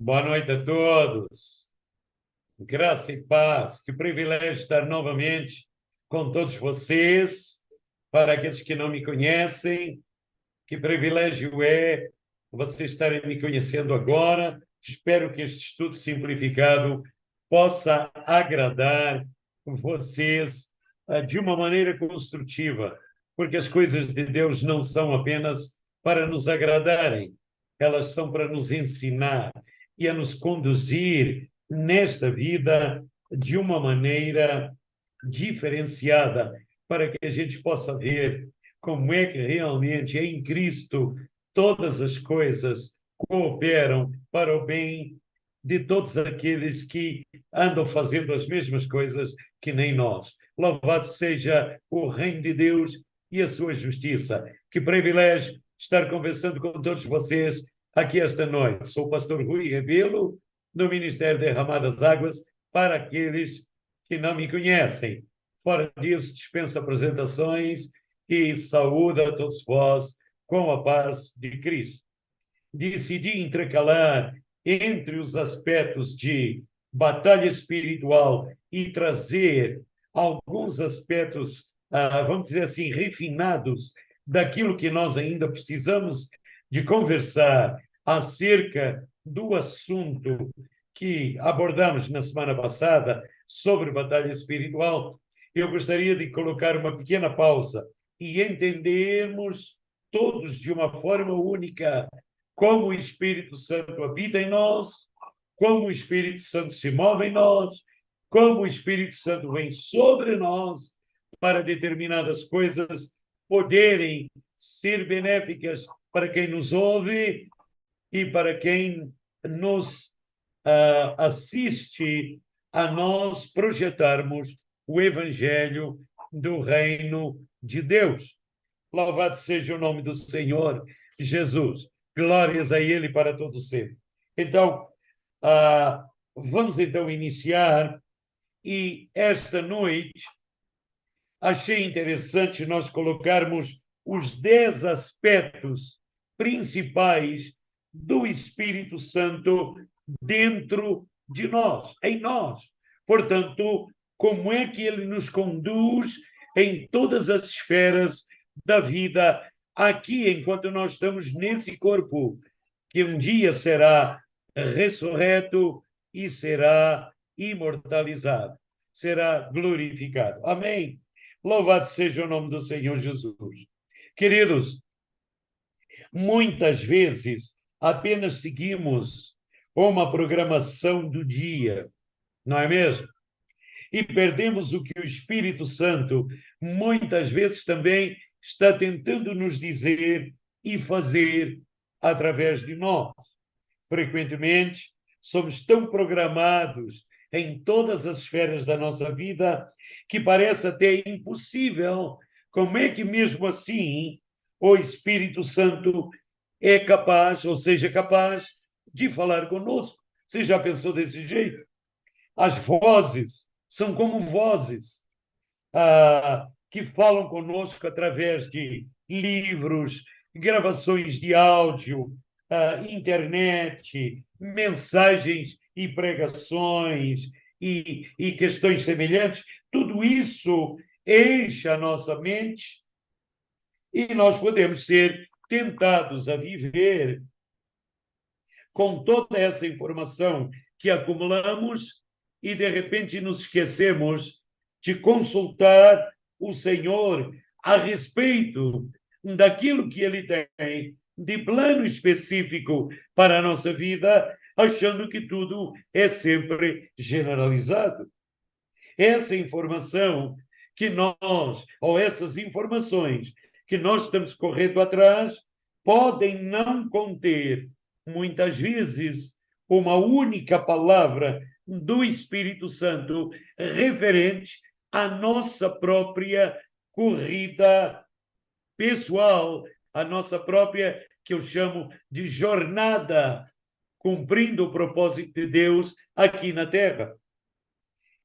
Boa noite a todos. Graça e paz. Que privilégio estar novamente com todos vocês. Para aqueles que não me conhecem, que privilégio é vocês estarem me conhecendo agora. Espero que este estudo simplificado possa agradar vocês de uma maneira construtiva, porque as coisas de Deus não são apenas para nos agradarem, elas são para nos ensinar e a nos conduzir nesta vida de uma maneira diferenciada, para que a gente possa ver como é que realmente em Cristo todas as coisas cooperam para o bem de todos aqueles que andam fazendo as mesmas coisas que nem nós. Louvado seja o reino de Deus e a sua justiça. Que privilégio estar conversando com todos vocês aqui esta noite. Sou o pastor Rui Rebelo, do Ministério Derramadas Águas, para aqueles que não me conhecem. Fora disso, dispenso apresentações e saúdo a todos vós com a paz de Cristo. Decidi intercalar entre os aspectos de batalha espiritual e trazer alguns aspectos, vamos dizer assim, refinados daquilo que nós ainda precisamos de conversar acerca do assunto que abordamos na semana passada sobre batalha espiritual. Eu gostaria de colocar uma pequena pausa e entendermos todos de uma forma única como o Espírito Santo habita em nós, como o Espírito Santo se move em nós, como o Espírito Santo vem sobre nós para determinadas coisas poderem ser benéficas para quem nos ouve e para quem nos assiste a nós projetarmos o Evangelho do Reino de Deus. Louvado seja o nome do Senhor Jesus. Glórias a Ele para todo sempre. Então, vamos então iniciar. E esta noite achei interessante nós colocarmos os 10 aspectos principais do Espírito Santo dentro de nós, em nós. Portanto, como é que ele nos conduz em todas as esferas da vida aqui, enquanto nós estamos nesse corpo, que um dia será ressurreto e será imortalizado, será glorificado. Amém? Louvado seja o nome do Senhor Jesus. Queridos, muitas vezes apenas seguimos uma programação do dia, não é mesmo? E perdemos o que o Espírito Santo muitas vezes também está tentando nos dizer e fazer através de nós. Frequentemente, somos tão programados em todas as esferas da nossa vida que parece até impossível. Como é que mesmo assim o Espírito Santo é capaz, ou seja, capaz de falar conosco? Você já pensou desse jeito? As vozes são como vozes que falam conosco através de livros, gravações de áudio, internet, mensagens e pregações e questões semelhantes. Tudo isso enche a nossa mente e nós podemos ser tentados a viver com toda essa informação que acumulamos e, de repente, nos esquecemos de consultar o Senhor a respeito daquilo que Ele tem de plano específico para a nossa vida, achando que tudo é sempre generalizado. Essa informação que nós, ou essas informações que nós estamos correndo atrás, podem não conter, muitas vezes, uma única palavra do Espírito Santo referente à nossa própria corrida pessoal, a nossa própria, que eu chamo de jornada, cumprindo o propósito de Deus aqui na Terra.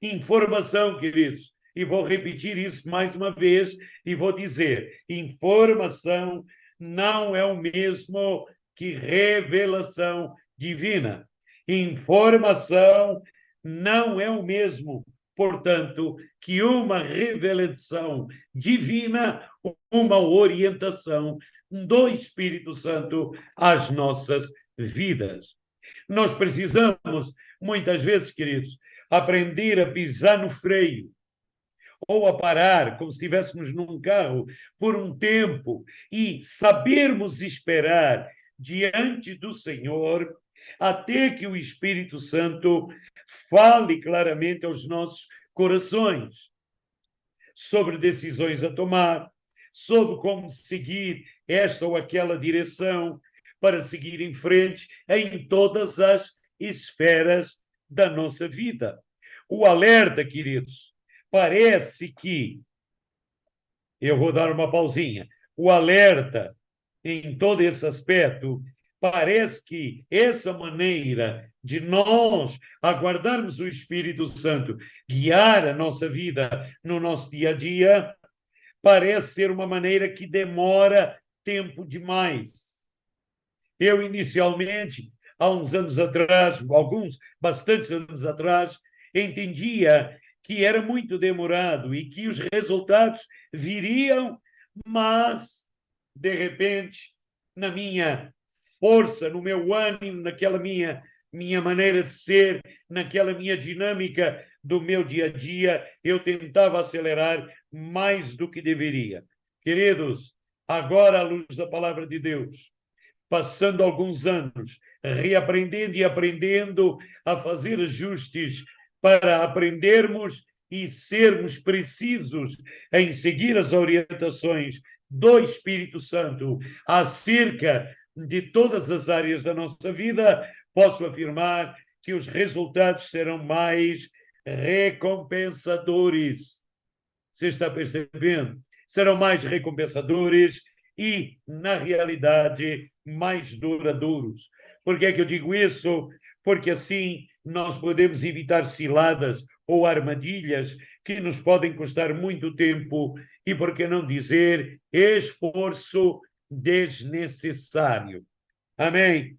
Informação, queridos, e vou repetir isso mais uma vez e vou dizer: informação não é o mesmo que revelação divina. Informação não é o mesmo, portanto, que uma revelação divina, uma orientação do Espírito Santo às nossas vidas. Nós precisamos, muitas vezes, queridos, aprender a pisar no freio ou a parar, como se estivéssemos num carro, por um tempo e sabermos esperar diante do Senhor até que o Espírito Santo fale claramente aos nossos corações sobre decisões a tomar, sobre como seguir esta ou aquela direção para seguir em frente em todas as esferas da nossa vida. O alerta, queridos, parece que, eu vou dar uma pausinha, o alerta em todo esse aspecto, parece que essa maneira de nós aguardarmos o Espírito Santo guiar a nossa vida no nosso dia a dia, parece ser uma maneira que demora tempo demais. Eu, inicialmente, há uns anos atrás, bastantes anos atrás, entendia que era muito demorado e que os resultados viriam, mas, de repente, na minha força, no meu ânimo, naquela minha maneira de ser, naquela minha dinâmica do meu dia a dia, eu tentava acelerar mais do que deveria. Queridos, agora, à luz da palavra de Deus, passando alguns anos, reaprendendo e aprendendo a fazer ajustes para aprendermos e sermos precisos em seguir as orientações do Espírito Santo acerca de todas as áreas da nossa vida, posso afirmar que os resultados serão mais recompensadores. Você está percebendo? Serão mais recompensadores e, na realidade, mais duradouros. Por que é que eu digo isso? Porque assim nós podemos evitar ciladas ou armadilhas que nos podem custar muito tempo e, por que não dizer, esforço desnecessário. Amém?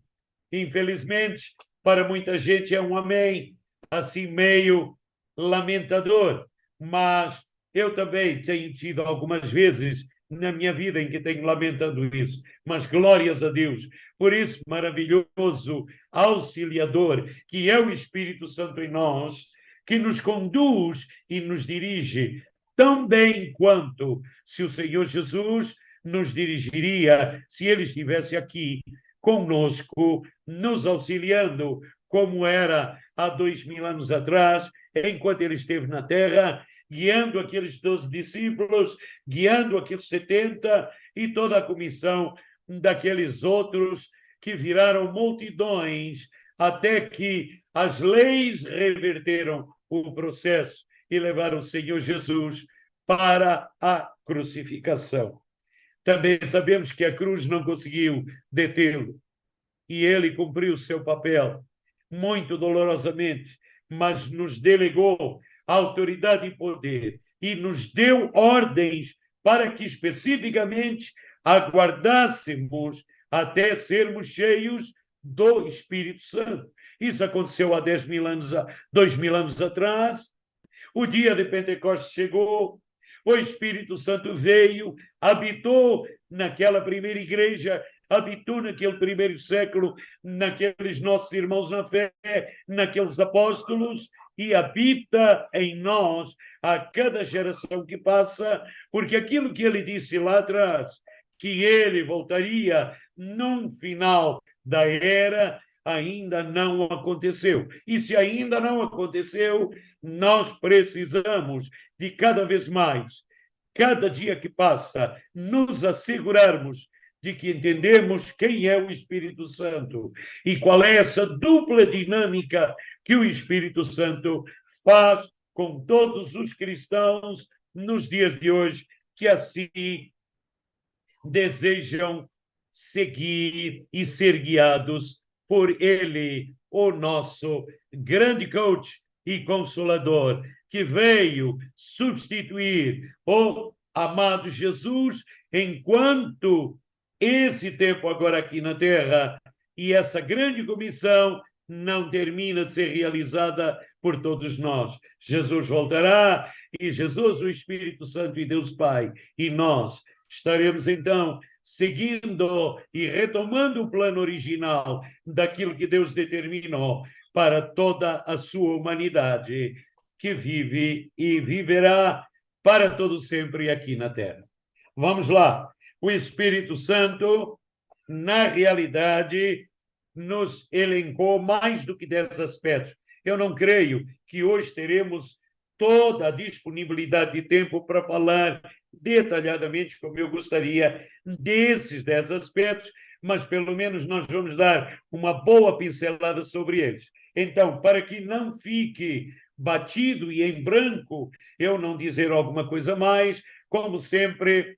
Infelizmente, para muita gente é um amém, assim meio lamentador, mas eu também tenho tido algumas vezes na minha vida em que tenho lamentado isso, mas glórias a Deus por esse maravilhoso auxiliador que é o Espírito Santo em nós, que nos conduz e nos dirige tão bem quanto se o Senhor Jesus nos dirigiria se ele estivesse aqui conosco, nos auxiliando, como era há 2000 anos atrás, enquanto ele esteve na terra, guiando aqueles 12 discípulos, guiando aqueles 70 e toda a comissão daqueles outros que viraram multidões, até que as leis reverteram o processo e levaram o Senhor Jesus para a crucificação. Também sabemos que a cruz não conseguiu detê-lo e ele cumpriu o seu papel muito dolorosamente, mas nos delegou autoridade e poder e nos deu ordens para que especificamente aguardássemos até sermos cheios do Espírito Santo. Isso aconteceu há 10.000 anos, 2.000 anos atrás. O dia de Pentecostes chegou, o Espírito Santo veio, habitou naquela primeira igreja, habitou naquele primeiro século, naqueles nossos irmãos na fé, naqueles apóstolos, e habita em nós a cada geração que passa, porque aquilo que ele disse lá atrás, que ele voltaria num final da era, ainda não aconteceu. E se ainda não aconteceu, nós precisamos de cada vez mais, cada dia que passa, nos assegurarmos de que entendemos quem é o Espírito Santo e qual é essa dupla dinâmica que o Espírito Santo faz com todos os cristãos nos dias de hoje que assim desejam seguir e ser guiados por ele, o nosso grande coach e consolador, que veio substituir o amado Jesus enquanto esse tempo agora aqui na Terra e essa grande comissão não termina de ser realizada por todos nós. Jesus voltará e Jesus, o Espírito Santo e Deus Pai, e nós estaremos então seguindo e retomando o plano original daquilo que Deus determinou para toda a sua humanidade, que vive e viverá para todo sempre aqui na Terra. Vamos lá. O Espírito Santo, na realidade, nos elencou mais do que 10 aspectos. Eu não creio que hoje teremos toda a disponibilidade de tempo para falar detalhadamente, como eu gostaria, desses 10 aspectos, mas pelo menos nós vamos dar uma boa pincelada sobre eles. Então, para que não fique batido e em branco, eu não dizer alguma coisa mais, como sempre,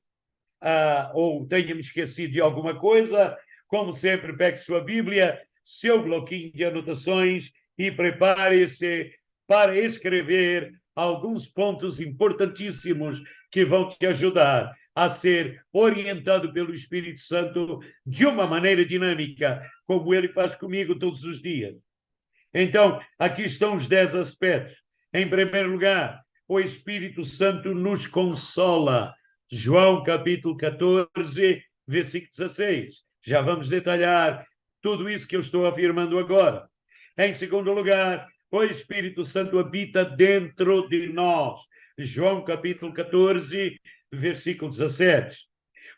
ou tenha-me esquecido de alguma coisa, como sempre, pegue sua Bíblia, seu bloquinho de anotações e prepare-se para escrever alguns pontos importantíssimos que vão te ajudar a ser orientado pelo Espírito Santo de uma maneira dinâmica, como ele faz comigo todos os dias. Então, aqui estão os 10 aspectos. Em primeiro lugar, o Espírito Santo nos consola. João capítulo 14, versículo 16. Já vamos detalhar tudo isso que eu estou afirmando agora. Em segundo lugar, o Espírito Santo habita dentro de nós. João capítulo 14, versículo 17.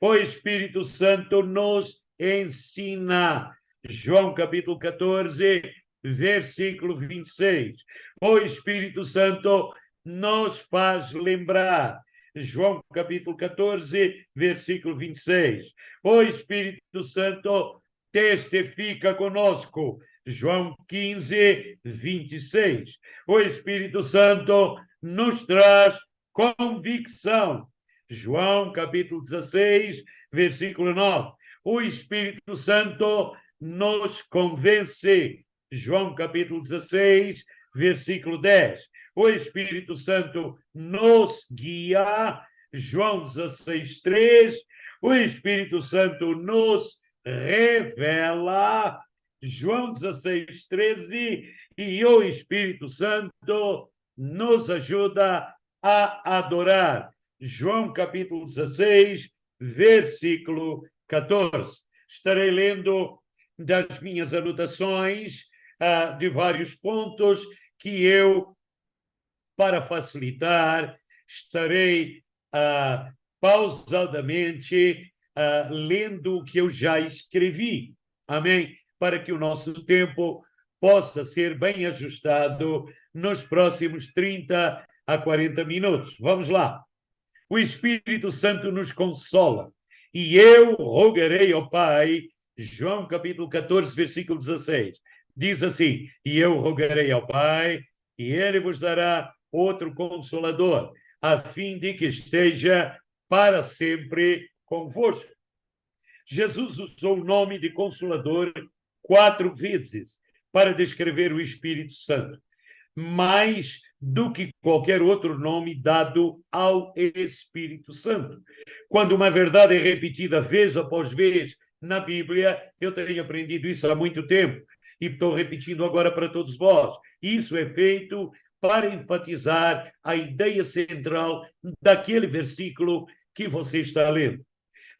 O Espírito Santo nos ensina. João capítulo 14, versículo 26. O Espírito Santo nos faz lembrar. João capítulo 14, versículo 26. O Espírito Santo testifica conosco. João 15, 26. O Espírito Santo nos traz convicção. João capítulo 16, versículo 9. O Espírito Santo nos convence. João capítulo 16, versículo 10. O Espírito Santo nos guia. João 16, 3. O Espírito Santo nos revela. João 16, 13. E o Espírito Santo nos ajuda a adorar. João capítulo 16, versículo 14. Estarei lendo das minhas anotações de vários pontos que eu, para facilitar, estarei pausadamente lendo o que eu já escrevi. Amém? Para que o nosso tempo possa ser bem ajustado nos próximos 30 a 40 minutos. Vamos lá. O Espírito Santo nos consola. E eu rogarei ao Pai, João capítulo 14, versículo 16. Diz assim: e eu rogarei ao Pai, e ele vos dará outro consolador, a fim de que esteja para sempre convosco. Jesus usou o nome de Consolador 4 vezes para descrever o Espírito Santo, mais do que qualquer outro nome dado ao Espírito Santo. Quando uma verdade é repetida vez após vez na Bíblia, eu tenho aprendido isso há muito tempo e estou repetindo agora para todos vós. Isso é feito para enfatizar a ideia central daquele versículo que você está lendo.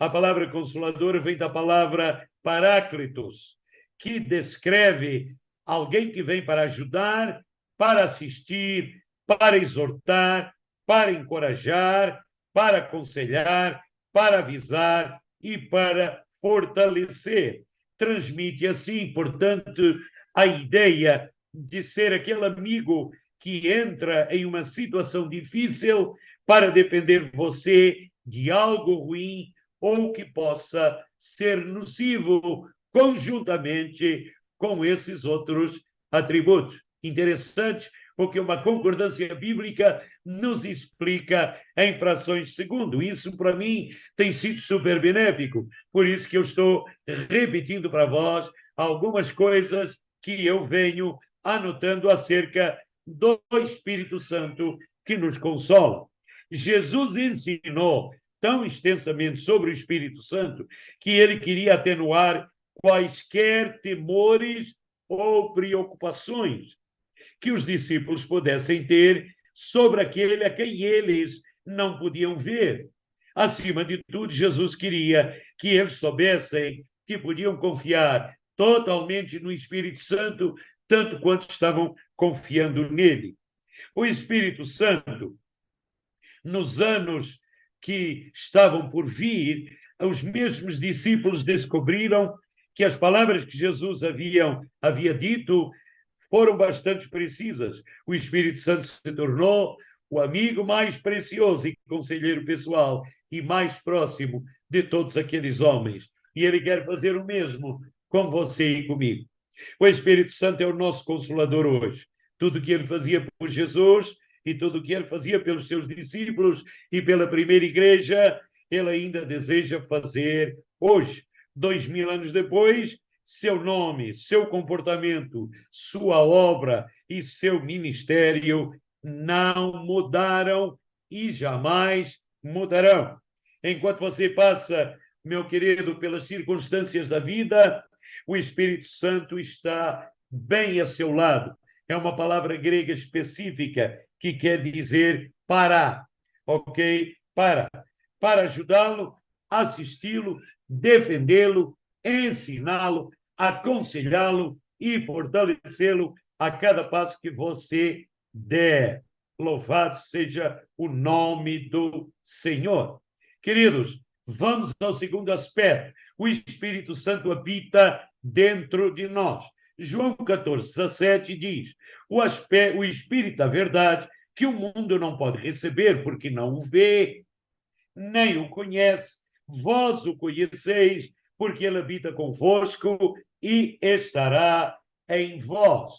A palavra consoladora vem da palavra paráclitos, que descreve alguém que vem para ajudar, para assistir, para exortar, para encorajar, para aconselhar, para avisar e para fortalecer. Transmite assim, portanto, a ideia de ser aquele amigo que entra em uma situação difícil para defender você de algo ruim ou que possa ser nocivo conjuntamente com esses outros atributos. Interessante, porque uma concordância bíblica nos explica em frações de segundo. Isso, para mim, tem sido super benéfico. Por isso que eu estou repetindo para vós algumas coisas que eu venho anotando acerca do Espírito Santo que nos consola. Jesus ensinou tão extensamente sobre o Espírito Santo que ele queria atenuar quaisquer temores ou preocupações que os discípulos pudessem ter sobre aquele a quem eles não podiam ver. Acima de tudo, Jesus queria que eles soubessem que podiam confiar totalmente no Espírito Santo, tanto quanto estavam confiando nele. O Espírito Santo, nos anos que estavam por vir, os mesmos discípulos descobriram que as palavras que Jesus havia dito foram bastante precisas. O Espírito Santo se tornou o amigo mais precioso e conselheiro pessoal e mais próximo de todos aqueles homens. E ele quer fazer o mesmo com você e comigo. O Espírito Santo é o nosso consolador hoje. Tudo o que ele fazia por Jesus e tudo o que ele fazia pelos seus discípulos e pela primeira igreja, ele ainda deseja fazer hoje. 2000 anos depois, seu nome, seu comportamento, sua obra e seu ministério não mudaram e jamais mudarão. Enquanto você passa, meu querido, pelas circunstâncias da vida, o Espírito Santo está bem a seu lado. É uma palavra grega específica que quer dizer parar, ok? Para ajudá-lo, assisti-lo, defendê-lo, ensiná-lo, aconselhá-lo e fortalecê-lo a cada passo que você der. Louvado seja o nome do Senhor. Queridos, vamos ao segundo aspecto. O Espírito Santo habita dentro de nós. João 14:17 diz: o Espírito da verdade, que o mundo não pode receber porque não o vê, nem o conhece, vós o conheceis, porque ele habita convosco e estará em vós.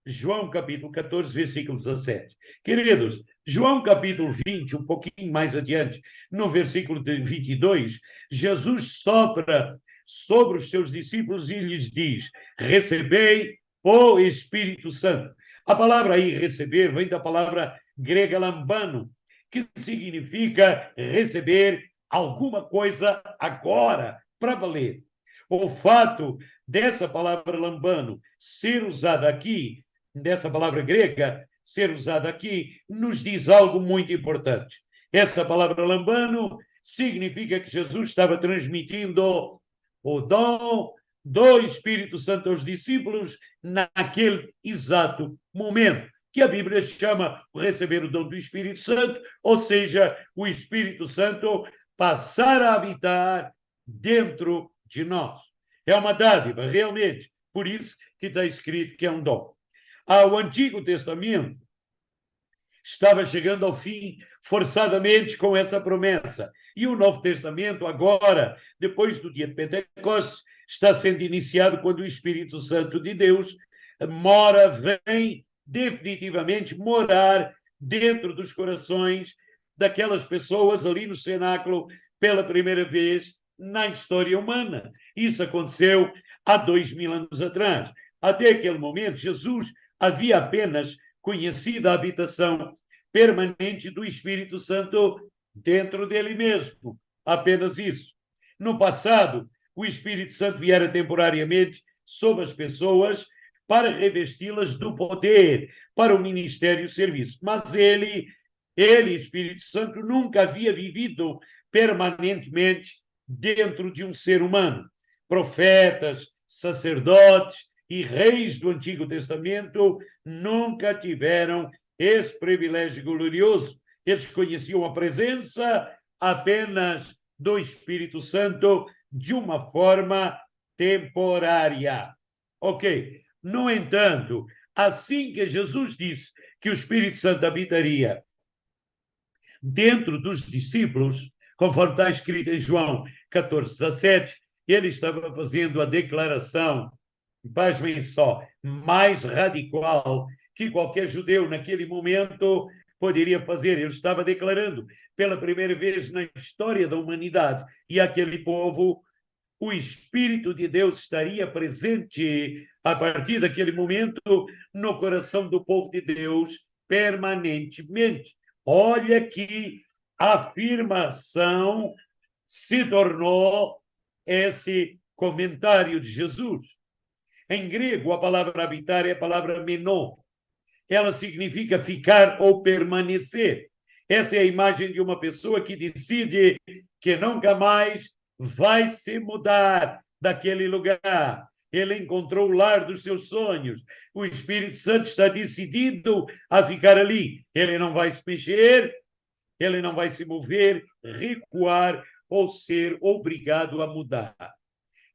João capítulo 14, versículo 17. Queridos, João capítulo 20, um pouquinho mais adiante, no versículo 22, Jesus sopra sobre os seus discípulos e lhes diz: recebei o Espírito Santo. A palavra aí, receber, vem da palavra grega lambano, que significa receber alguma coisa agora, para valer. O fato dessa palavra lambano ser usada aqui, dessa palavra grega ser usada aqui, nos diz algo muito importante. Essa palavra lambano significa que Jesus estava transmitindo o dom do Espírito Santo aos discípulos naquele exato momento, que a Bíblia chama o receber o dom do Espírito Santo, ou seja, o Espírito Santo passar a habitar dentro de nós. É uma dádiva, realmente. Por isso que está escrito que é um dom. O Antigo Testamento estava chegando ao fim forçadamente com essa promessa. E o Novo Testamento, agora, depois do dia de Pentecostes, está sendo iniciado quando o Espírito Santo de Deus vem definitivamente morar dentro dos corações daquelas pessoas ali no cenáculo pela primeira vez na história humana. Isso aconteceu há 2000 anos atrás. Até aquele momento, Jesus havia apenas conhecido a habitação permanente do Espírito Santo dentro dele mesmo. Apenas isso. No passado, o Espírito Santo viera temporariamente sobre as pessoas para revesti-las do poder para o ministério e o serviço. Mas ele, Espírito Santo, nunca havia vivido permanentemente dentro de um ser humano. Profetas, sacerdotes e reis do Antigo Testamento nunca tiveram esse privilégio glorioso. Eles conheciam a presença apenas do Espírito Santo de uma forma temporária. Ok. No entanto, assim que Jesus disse que o Espírito Santo habitaria dentro dos discípulos, conforme está escrito em João 14:17, ele estava fazendo a declaração, pasmem só, mais radical que qualquer judeu naquele momento poderia fazer. Ele estava declarando pela primeira vez na história da humanidade e aquele povo, o Espírito de Deus estaria presente a partir daquele momento no coração do povo de Deus permanentemente. Olha que afirmação se tornou esse comentário de Jesus. Em grego, a palavra habitar é a palavra menon. Ela significa ficar ou permanecer. Essa é a imagem de uma pessoa que decide que nunca mais vai se mudar daquele lugar. Ele encontrou o lar dos seus sonhos. O Espírito Santo está decidido a ficar ali. Ele não vai se mexer, ele não vai se mover, recuar ou ser obrigado a mudar.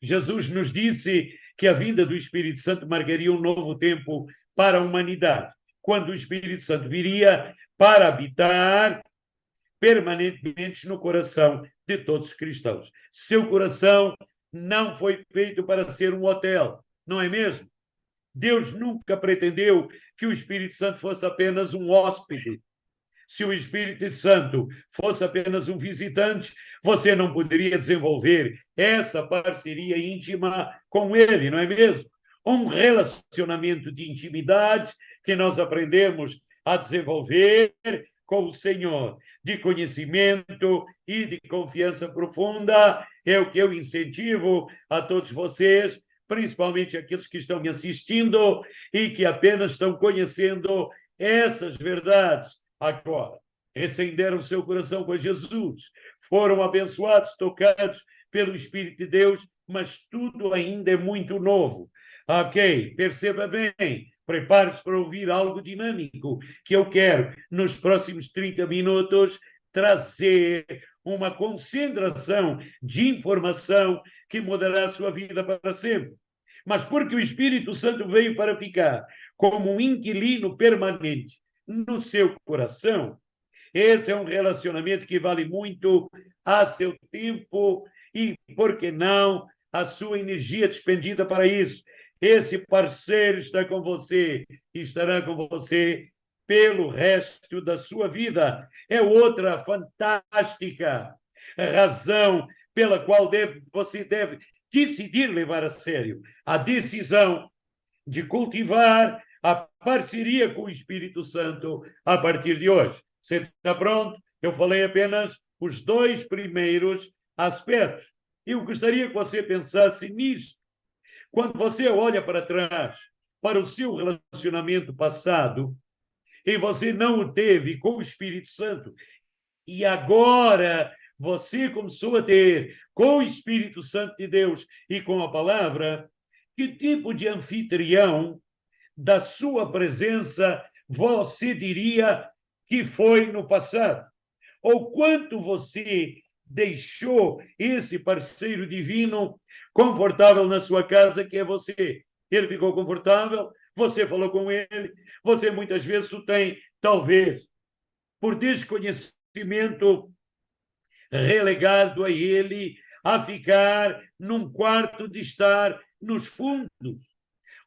Jesus nos disse que a vinda do Espírito Santo marcaria um novo tempo para a humanidade, quando o Espírito Santo viria para habitar permanentemente no coração de todos os cristãos. Seu coração não foi feito para ser um hotel, não é mesmo? Deus nunca pretendeu que o Espírito Santo fosse apenas um hóspede. Se o Espírito Santo fosse apenas um visitante, você não poderia desenvolver essa parceria íntima com ele, não é mesmo? Um relacionamento de intimidade que nós aprendemos a desenvolver com o Senhor, de conhecimento e de confiança profunda, é o que eu incentivo a todos vocês, principalmente aqueles que estão me assistindo e que apenas estão conhecendo essas verdades agora. Recenderam seu coração com Jesus, foram abençoados, tocados pelo Espírito de Deus, mas tudo ainda é muito novo. Ok, perceba bem, prepare-se para ouvir algo dinâmico que eu quero, nos próximos 30 minutos, trazer uma concentração de informação que mudará a sua vida para sempre. Mas porque o Espírito Santo veio para ficar como um inquilino permanente no seu coração, esse é um relacionamento que vale muito a seu tempo e, por que não, a sua energia despendida para isso. Esse parceiro está com você e estará com você pelo resto da sua vida. É outra fantástica razão pela qual você deve decidir levar a sério a decisão de cultivar a parceria com o Espírito Santo a partir de hoje. Você está pronto? Eu falei apenas os dois primeiros aspectos. Eu gostaria que você pensasse nisso. Quando você olha para trás, para o seu relacionamento passado, e você não o teve com o Espírito Santo, e agora você começou a ter com o Espírito Santo de Deus e com a palavra, que tipo de anfitrião da sua presença você diria que foi no passado? Ou quanto você deixou esse parceiro divino confortável na sua casa, que é você? Ele ficou confortável, você falou com ele, você muitas vezes o tem, talvez, por desconhecimento, relegado a ele a ficar num quarto de estar nos fundos,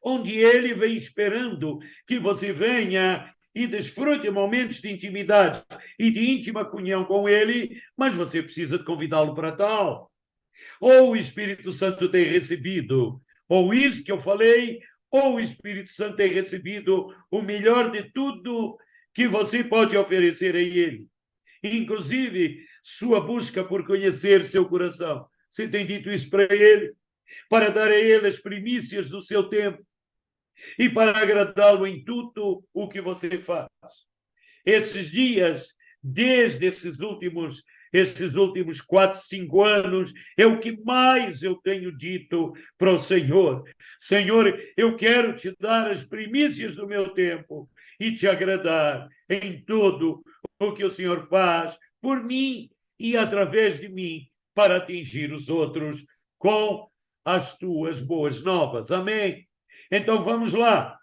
onde ele vem esperando que você venha e desfrute momentos de intimidade e de íntima comunhão com ele, mas você precisa de convidá-lo para tal. Ou o Espírito Santo tem recebido, ou isso que eu falei, ou o Espírito Santo tem recebido o melhor de tudo que você pode oferecer a ele. Inclusive, sua busca por conhecer seu coração. Você tem dito isso para ele, para dar a ele as primícias do seu tempo e para agradá-lo em tudo o que você faz. Esses dias, desde esses últimos 4, 5 anos, é o que mais eu tenho dito para o Senhor. Senhor, eu quero te dar as primícias do meu tempo e te agradar em tudo o que o Senhor faz por mim e através de mim para atingir os outros com as tuas boas novas. Amém? Então vamos lá.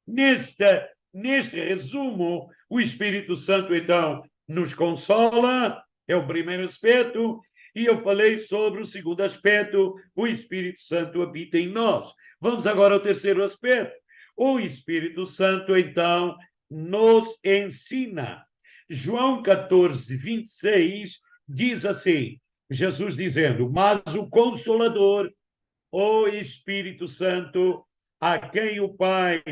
Neste resumo, o Espírito Santo, então, nos consola, é o primeiro aspecto, e eu falei sobre o segundo aspecto, o Espírito Santo habita em nós. Vamos agora ao terceiro aspecto. O Espírito Santo, então, nos ensina. João 14, 26 diz assim, Jesus dizendo, mas o Consolador, o Espírito Santo, a quem o Pai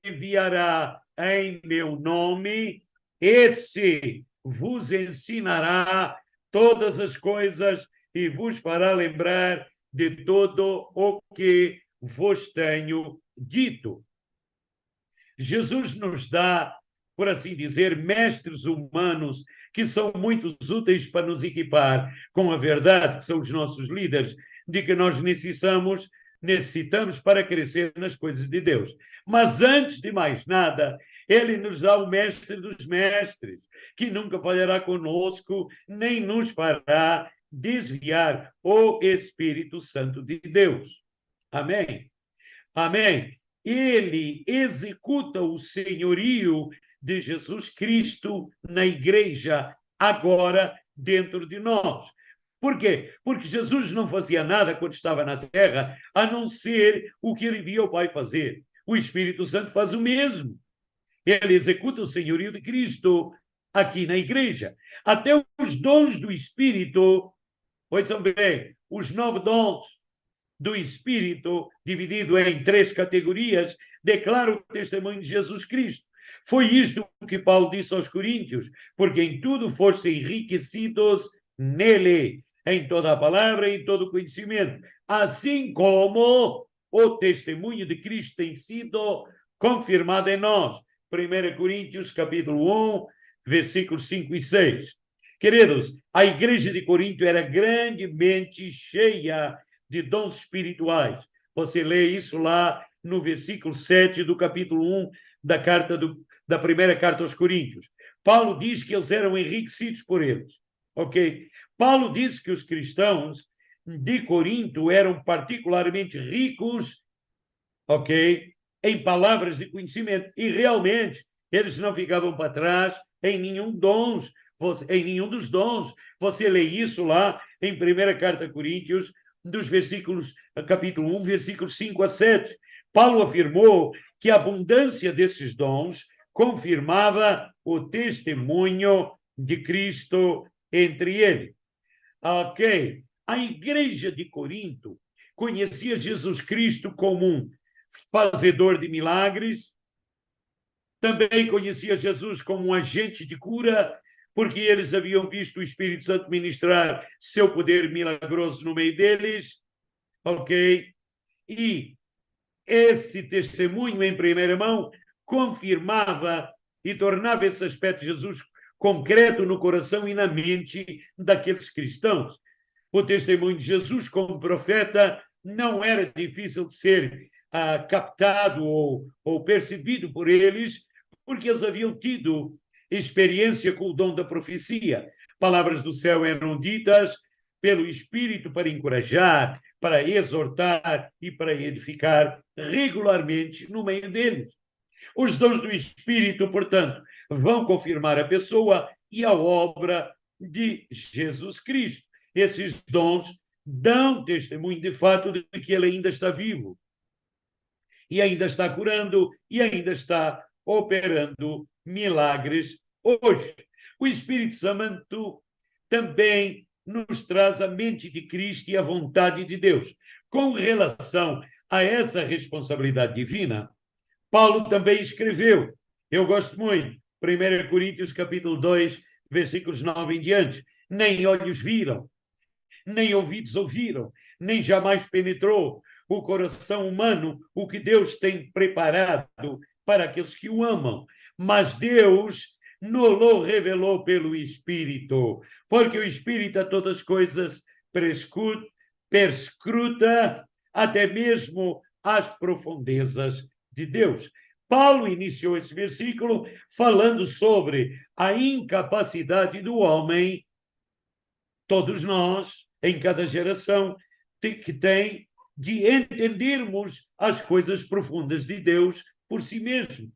enviará em meu nome, esse vos ensinará todas as coisas e vos fará lembrar de todo o que vos tenho dito. Jesus nos dá, por assim dizer, mestres humanos que são muito úteis para nos equipar com a verdade, que são os nossos líderes, de que nós necessitamos para crescer nas coisas de Deus. Mas antes de mais nada, ele nos dá o mestre dos mestres, que nunca falhará conosco, nem nos fará desviar o Espírito Santo de Deus. Amém? Amém? Ele executa o senhorio de Jesus Cristo na igreja, agora dentro de nós. Por quê? Porque Jesus não fazia nada quando estava na terra, a não ser o que ele via o Pai fazer. O Espírito Santo faz o mesmo. Ele executa o senhorio de Cristo aqui na igreja. Até os dons do Espírito, ouçam bem, os 9 dons do Espírito, dividido em 3 categorias, declara o testemunho de Jesus Cristo. Foi isto que Paulo disse aos Coríntios, porque em tudo foste enriquecidos nele, em toda a palavra e em todo o conhecimento, assim como o testemunho de Cristo tem sido confirmado em nós. 1 Coríntios, capítulo 1, versículos 5 e 6. Queridos, a igreja de Corinto era grandemente cheia de dons espirituais. Você lê isso lá no versículo 7 do capítulo 1 da primeira carta aos Coríntios. Paulo diz que eles eram enriquecidos por eles. Ok? Paulo diz que os cristãos de Corinto eram particularmente ricos, ok? Em palavras de conhecimento. E realmente eles não ficavam para trás em nenhum dos dons. Você lê isso lá em 1 carta a Coríntios, dos versículos, capítulo 1, versículos 5 a 7. Paulo afirmou que a abundância desses dons confirmava o testemunho de Cristo entre eles. Ok. A igreja de Corinto conhecia Jesus Cristo como um fazedor de milagres, também conhecia Jesus como um agente de cura, porque eles haviam visto o Espírito Santo ministrar seu poder milagroso no meio deles, ok? E esse testemunho em primeira mão confirmava e tornava esse aspecto de Jesus concreto no coração e na mente daqueles cristãos. O testemunho de Jesus como profeta não era difícil de ser captado ou percebido por eles, porque eles haviam tido experiência com o dom da profecia. Palavras do céu eram ditas pelo Espírito para encorajar, para exortar e para edificar regularmente no meio deles. Os dons do Espírito, portanto, vão confirmar a pessoa e a obra de Jesus Cristo. Esses dons dão testemunho de fato de que ele ainda está vivo e ainda está curando e ainda está operando milagres hoje. O Espírito Santo também nos traz a mente de Cristo e a vontade de Deus. Com relação a essa responsabilidade divina, Paulo também escreveu, eu gosto muito, 1 Coríntios capítulo 2, versículos 9 em diante, nem olhos viram, nem ouvidos ouviram, nem jamais penetrou o coração humano o que Deus tem preparado para aqueles que o amam. Mas Deus nos revelou pelo Espírito, porque o Espírito a todas as coisas perscruta até mesmo as profundezas de Deus. Paulo iniciou esse versículo falando sobre a incapacidade do homem, todos nós, em cada geração, que tem de entendermos as coisas profundas de Deus por si mesmo.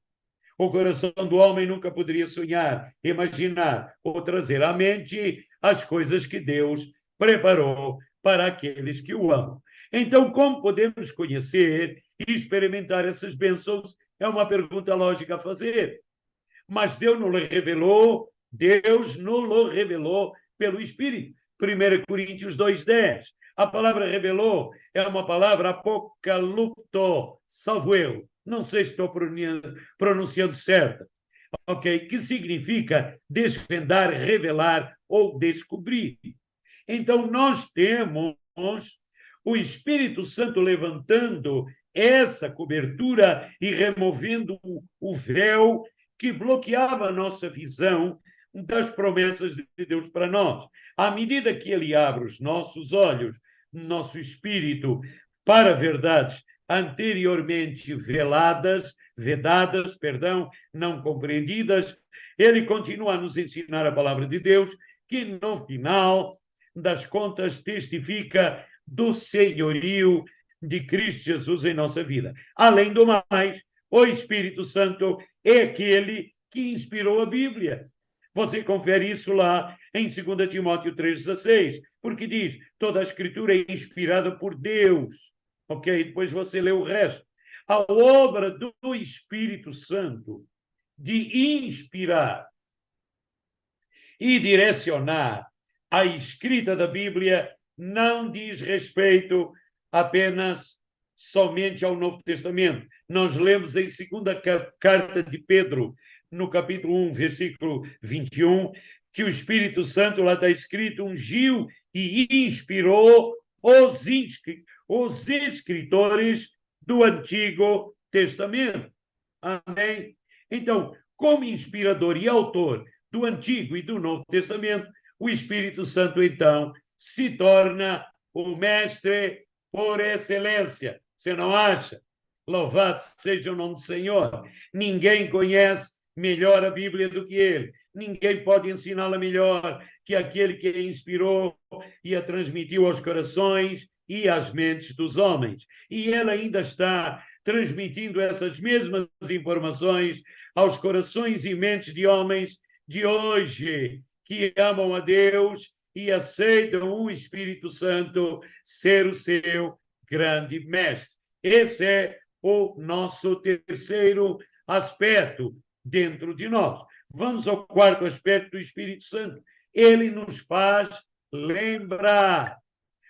O coração do homem nunca poderia sonhar, imaginar ou trazer à mente as coisas que Deus preparou para aqueles que o amam. Então, como podemos conhecer e experimentar essas bênçãos? É uma pergunta lógica a fazer. Mas Deus nos revelou pelo Espírito. 1 Coríntios 2:10. A palavra revelou é uma palavra apocalipto, salvo eu. Não sei se estou pronunciando certo. Ok? Que significa desvendar, revelar ou descobrir. Então, nós temos o Espírito Santo levantando essa cobertura e removendo o véu que bloqueava a nossa visão das promessas de Deus para nós. À medida que ele abre os nossos olhos, nosso espírito, para verdades anteriormente vedadas, não compreendidas, ele continua a nos ensinar a palavra de Deus, que no final das contas testifica do senhorio de Cristo Jesus em nossa vida. Além do mais, o Espírito Santo é aquele que inspirou a Bíblia. Você confere isso lá em 2 Timóteo 3,16, porque diz, toda a Escritura é inspirada por Deus. Ok? Depois você lê o resto. A obra do Espírito Santo de inspirar e direcionar a escrita da Bíblia não diz respeito apenas somente ao Novo Testamento. Nós lemos em 2ª carta de Pedro, no capítulo 1, versículo 21, que o Espírito Santo, lá está escrito, ungiu e inspirou os escritores do Antigo Testamento. Amém? Então, como inspirador e autor do Antigo e do Novo Testamento, o Espírito Santo, então, se torna o mestre por excelência. Você não acha? Louvado seja o nome do Senhor. Ninguém conhece melhor a Bíblia do que ele. Ninguém pode ensiná-la melhor que aquele que a inspirou e a transmitiu aos corações e às mentes dos homens. E ele ainda está transmitindo essas mesmas informações aos corações e mentes de homens de hoje, que amam a Deus e aceitam o Espírito Santo ser o seu grande mestre. Esse é o nosso terceiro aspecto dentro de nós. Vamos ao quarto aspecto do Espírito Santo. Ele nos faz lembrar.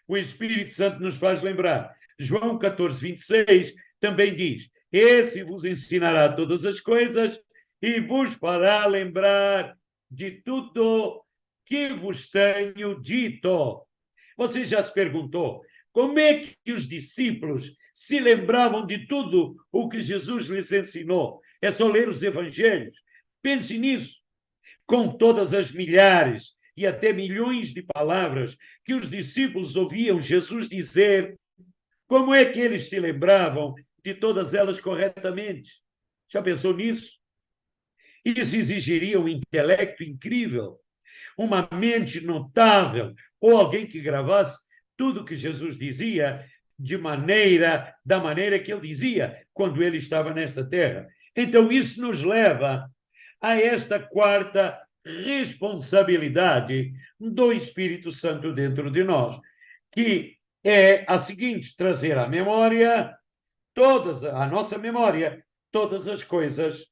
O Espírito Santo nos faz lembrar. João 14:26 também diz, esse vos ensinará todas as coisas e vos fará lembrar de tudo que vos tenho dito. Você já se perguntou como é que os discípulos se lembravam de tudo o que Jesus lhes ensinou? É só ler os evangelhos. Pense nisso. Com todas as milhares e até milhões de palavras que os discípulos ouviam Jesus dizer, como é que eles se lembravam de todas elas corretamente? Já pensou nisso? Isso exigiria um intelecto incrível, uma mente notável, ou alguém que gravasse tudo o que Jesus dizia da maneira que ele dizia quando ele estava nesta terra. Então, isso nos leva a esta quarta responsabilidade do Espírito Santo dentro de nós, que é a seguinte, trazer à memória, à nossa memória, todas as coisas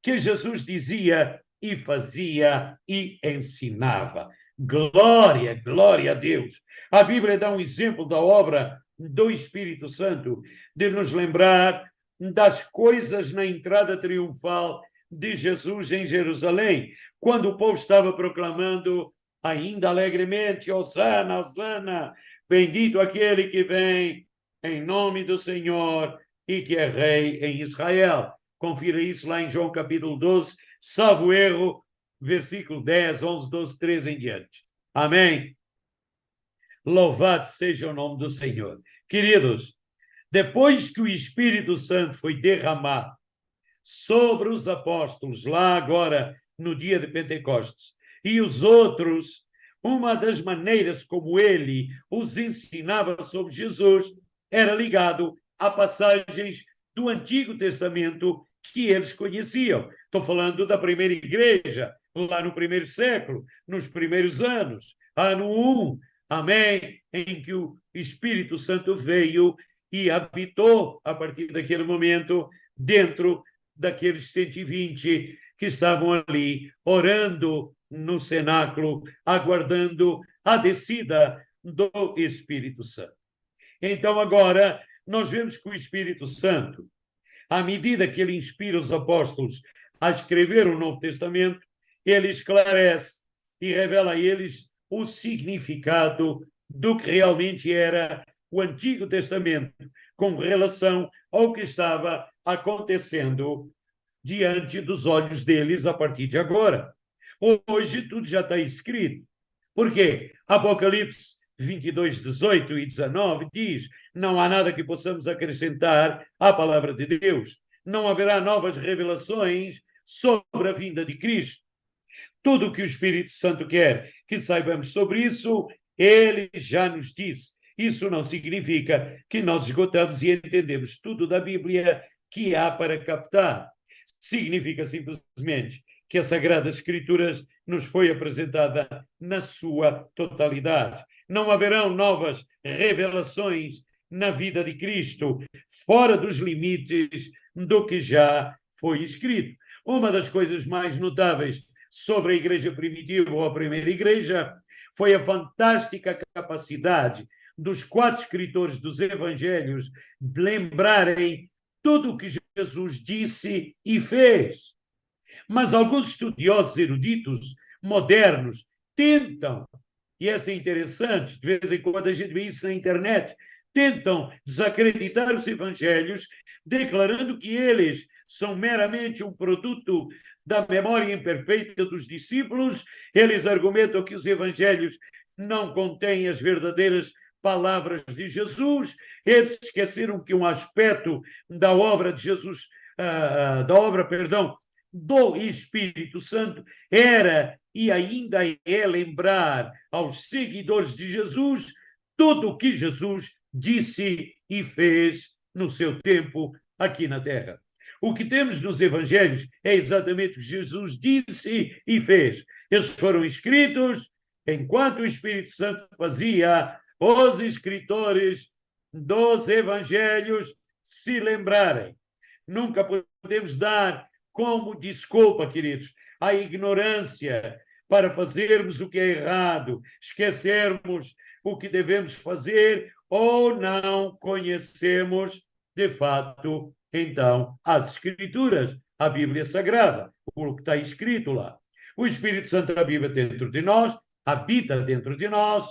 que Jesus dizia e fazia e ensinava. Glória, glória a Deus. A Bíblia dá um exemplo da obra do Espírito Santo, de nos lembrar das coisas na entrada triunfal de Jesus em Jerusalém, quando o povo estava proclamando ainda alegremente, Hosana, Hosana, bendito aquele que vem em nome do Senhor e que é rei em Israel. Confira isso lá em João capítulo 12, salvo erro, versículo 10, 11, 12, 13 em diante. Amém? Louvado seja o nome do Senhor. Queridos, depois que o Espírito Santo foi derramado sobre os apóstolos, lá agora no dia de Pentecostes, e os outros, uma das maneiras como ele os ensinava sobre Jesus era ligado a passagens do Antigo Testamento que eles conheciam. Estou falando da primeira igreja, lá no primeiro século, nos primeiros anos, ano 1, amém, em que o Espírito Santo veio e habitou, a partir daquele momento, dentro daqueles 120 que estavam ali, orando no cenáculo, aguardando a descida do Espírito Santo. Então, agora, nós vemos que o Espírito Santo, à medida que ele inspira os apóstolos a escrever o Novo Testamento, ele esclarece e revela a eles o significado do que realmente era o Antigo Testamento com relação ao que estava acontecendo diante dos olhos deles a partir de agora. Hoje tudo já está escrito. Por quê? Apocalipse 22, 18 e 19 diz: não há nada que possamos acrescentar à palavra de Deus. Não haverá novas revelações sobre a vinda de Cristo. Tudo o que o Espírito Santo quer que saibamos sobre isso, ele já nos disse. Isso não significa que nós esgotamos e entendemos tudo da Bíblia que há para captar. Significa simplesmente que a Sagrada Escrituras nos foi apresentada na sua totalidade. Não haverão novas revelações na vida de Cristo, fora dos limites do que já foi escrito. Uma das coisas mais notáveis sobre a igreja primitiva ou a primeira igreja foi a fantástica capacidade dos 4 escritores dos evangelhos de lembrarem tudo o que Jesus disse e fez. Mas alguns estudiosos eruditos modernos tentam, e essa é interessante, de vez em quando a gente vê isso na internet, tentam desacreditar os evangelhos, declarando que eles são meramente um produto da memória imperfeita dos discípulos. Eles argumentam que os evangelhos não contêm as verdadeiras palavras de Jesus. Eles esqueceram que um aspecto da obra de Jesus, do Espírito Santo era e ainda é lembrar aos seguidores de Jesus tudo o que Jesus disse e fez no seu tempo aqui na Terra. O que temos nos evangelhos é exatamente o que Jesus disse e fez. Eles foram escritos enquanto o Espírito Santo fazia os escritores dos evangelhos se lembrarem. Nunca podemos dar como desculpa, queridos, a ignorância para fazermos o que é errado, esquecermos o que devemos fazer ou não conhecemos, de fato, então, as Escrituras, a Bíblia Sagrada, o que está escrito lá. O Espírito Santo da Bíblia dentro de nós, habita dentro de nós.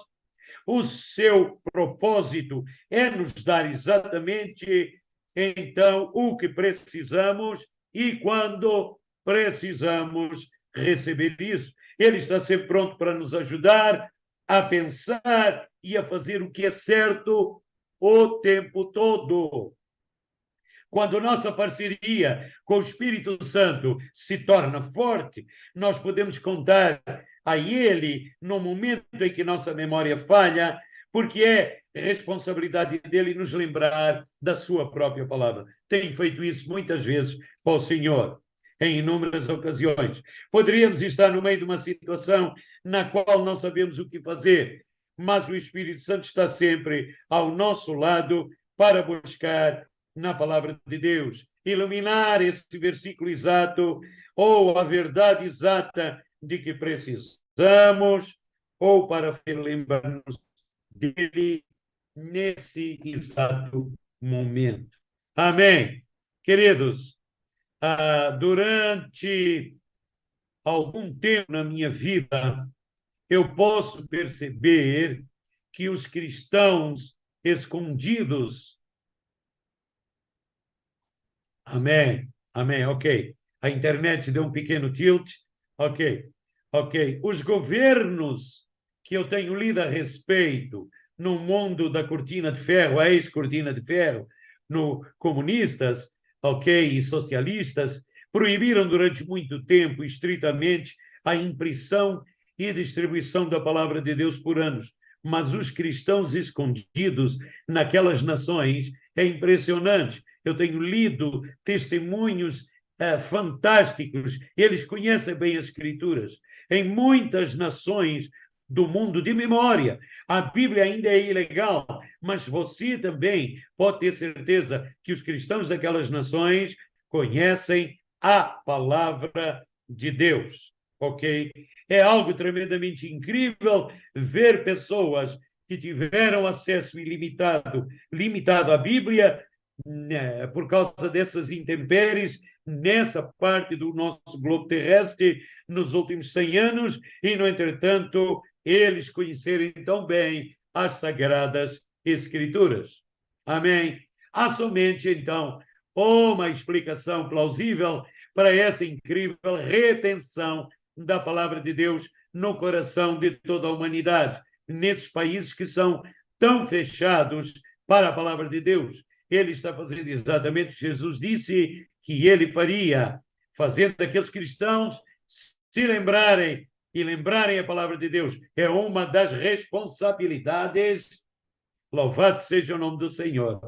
O seu propósito é nos dar exatamente, então, o que precisamos e quando precisamos receber isso. Ele está sempre pronto para nos ajudar a pensar e a fazer o que é certo o tempo todo. Quando nossa parceria com o Espírito Santo se torna forte, nós podemos contar a Ele no momento em que nossa memória falha, porque é responsabilidade dele nos lembrar da sua própria palavra. Tem feito isso muitas vezes para o Senhor, em inúmeras ocasiões. Poderíamos estar no meio de uma situação na qual não sabemos o que fazer, mas o Espírito Santo está sempre ao nosso lado para buscar na palavra de Deus, iluminar esse versículo exato ou a verdade exata de que precisamos, ou para lembrar-nos dele nesse exato momento. Amém. Queridos, durante algum tempo na minha vida, eu posso perceber que os cristãos escondidos. Amém, amém, ok. A internet deu um pequeno tilt, ok, ok. Os governos que eu tenho lido a respeito no mundo da cortina de ferro, a ex-cortina de ferro, no comunistas, ok, e socialistas, proibiram durante muito tempo, estritamente, a impressão e distribuição da palavra de Deus por anos. Mas os cristãos escondidos naquelas nações é impressionante. Eu tenho lido testemunhos fantásticos. Eles conhecem bem as Escrituras. Em muitas nações do mundo de memória, a Bíblia ainda é ilegal, mas você também pode ter certeza que os cristãos daquelas nações conhecem a palavra de Deus, ok? É algo tremendamente incrível ver pessoas que tiveram acesso limitado à Bíblia, né, por causa dessas intempéries nessa parte do nosso globo terrestre nos últimos 100 anos e, no entretanto, eles conhecerem tão bem as Sagradas Escrituras. Amém? Há somente, então, uma explicação plausível para essa incrível retenção da palavra de Deus no coração de toda a humanidade, nesses países que são tão fechados para a palavra de Deus. Ele está fazendo exatamente o que Jesus disse que ele faria, fazendo aqueles cristãos se lembrarem e lembrarem a palavra de Deus. É uma das responsabilidades, louvado seja o nome do Senhor,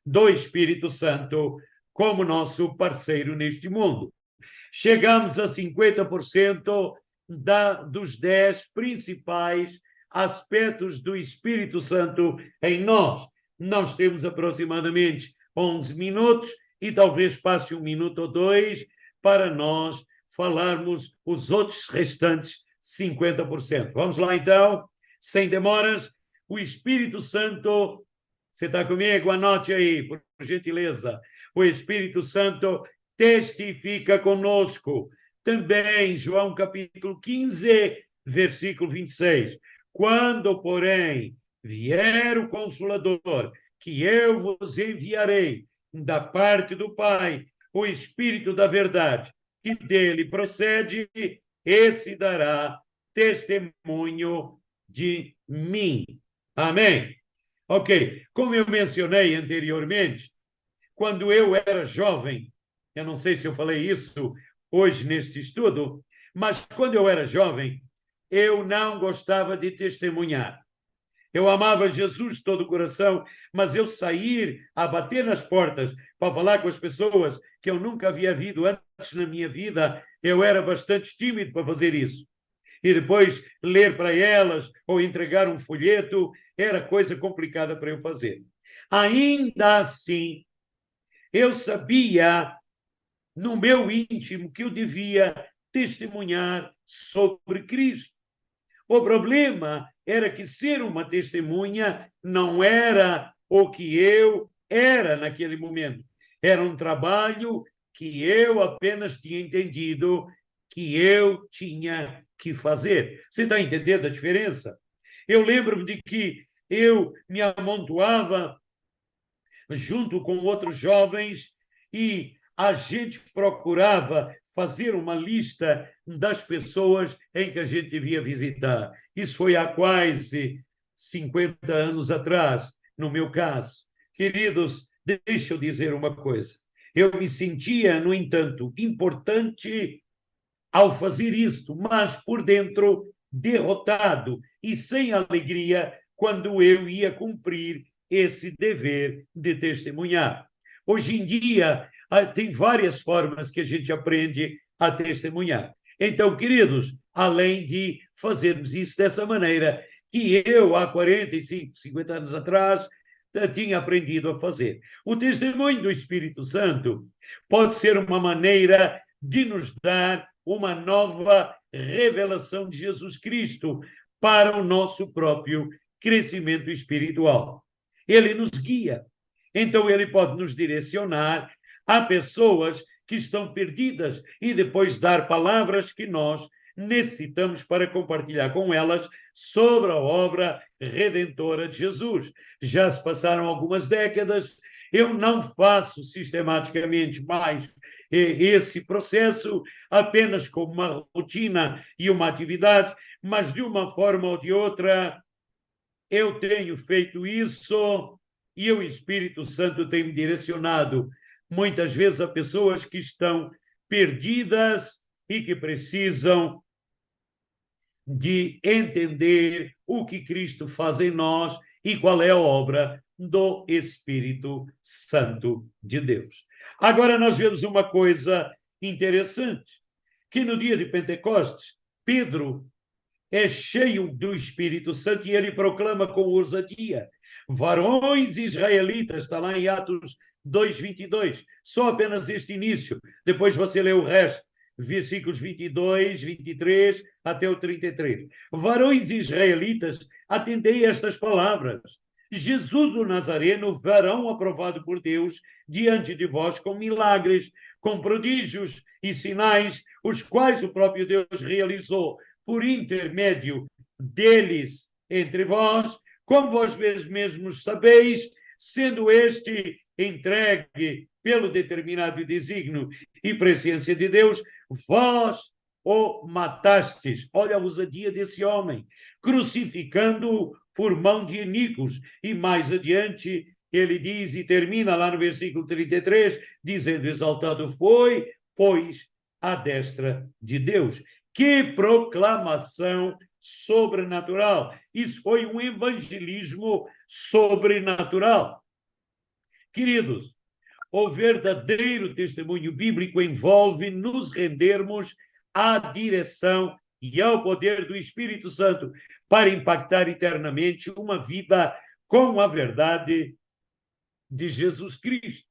do Espírito Santo como nosso parceiro neste mundo. Chegamos a 50% dos 10 principais aspectos do Espírito Santo em nós. Nós temos aproximadamente 11 minutos e talvez passe 1 minuto ou 2 para nós falarmos os outros restantes 50%. Vamos lá, então, sem demoras. O Espírito Santo, você está comigo? Anote aí, por gentileza. O Espírito Santo testifica conosco. Também, João capítulo 15, versículo 26. Quando, porém, vier o Consolador, que eu vos enviarei da parte do Pai, o Espírito da verdade, que dele procede, esse dará testemunho de mim. Amém? Ok. Como eu mencionei anteriormente, quando eu era jovem, eu não sei se eu falei isso hoje neste estudo, mas quando eu era jovem, eu não gostava de testemunhar. Eu amava Jesus de todo o coração, mas eu sair a bater nas portas para falar com as pessoas que eu nunca havia visto antes na minha vida, eu era bastante tímido para fazer isso. E depois ler para elas ou entregar um folheto era coisa complicada para eu fazer. Ainda assim, eu sabia no meu íntimo que eu devia testemunhar sobre Cristo. O problema era que ser uma testemunha não era o que eu era naquele momento. Era um trabalho que eu apenas tinha entendido que eu tinha que fazer. Você está entendendo a diferença? Eu lembro-me de que eu me amontoava junto com outros jovens e a gente procurava fazer uma lista das pessoas em que a gente devia visitar. Isso foi há quase 50 anos atrás, no meu caso. Queridos, deixa eu dizer uma coisa. Eu me sentia, no entanto, importante ao fazer isto, mas por dentro derrotado e sem alegria quando eu ia cumprir esse dever de testemunhar. Hoje em dia, tem várias formas que a gente aprende a testemunhar. Então, queridos, além de fazermos isso dessa maneira, que eu, há 45, 50 anos atrás, tinha aprendido a fazer. O testemunho do Espírito Santo pode ser uma maneira de nos dar uma nova revelação de Jesus Cristo para o nosso próprio crescimento espiritual. Ele nos guia. Então, ele pode nos direcionar a pessoas que estão perdidas e depois dar palavras que nós necessitamos para compartilhar com elas sobre a obra redentora de Jesus. Já se passaram algumas décadas, eu não faço sistematicamente mais esse processo apenas como uma rotina e uma atividade, mas de uma forma ou de outra eu tenho feito isso e o Espírito Santo tem me direcionado muitas vezes a pessoas que estão perdidas e que precisam de entender o que Cristo faz em nós e qual é a obra do Espírito Santo de Deus. Agora nós vemos uma coisa interessante, que no dia de Pentecostes, Pedro é cheio do Espírito Santo e ele proclama com ousadia: varões israelitas, está lá em Atos 2:22, só apenas este início, depois você lê o resto, versículos 22, 23 até o 33. Varões israelitas, atendei estas palavras. Jesus o Nazareno, varão aprovado por Deus, diante de vós com milagres, com prodígios e sinais, os quais o próprio Deus realizou por intermédio deles entre vós, Como vós mesmos sabeis, sendo este entregue pelo determinado desígnio e presciência de Deus, vós o matastes. Olha a ousadia desse homem, crucificando-o por mão de iníquos. E mais adiante, ele diz, e termina lá no versículo 33, dizendo, exaltado foi, pois, à destra de Deus. Que proclamação sobrenatural! Isso foi um evangelismo sobrenatural. Queridos, o verdadeiro testemunho bíblico envolve nos rendermos à direção e ao poder do Espírito Santo para impactar eternamente uma vida com a verdade de Jesus Cristo.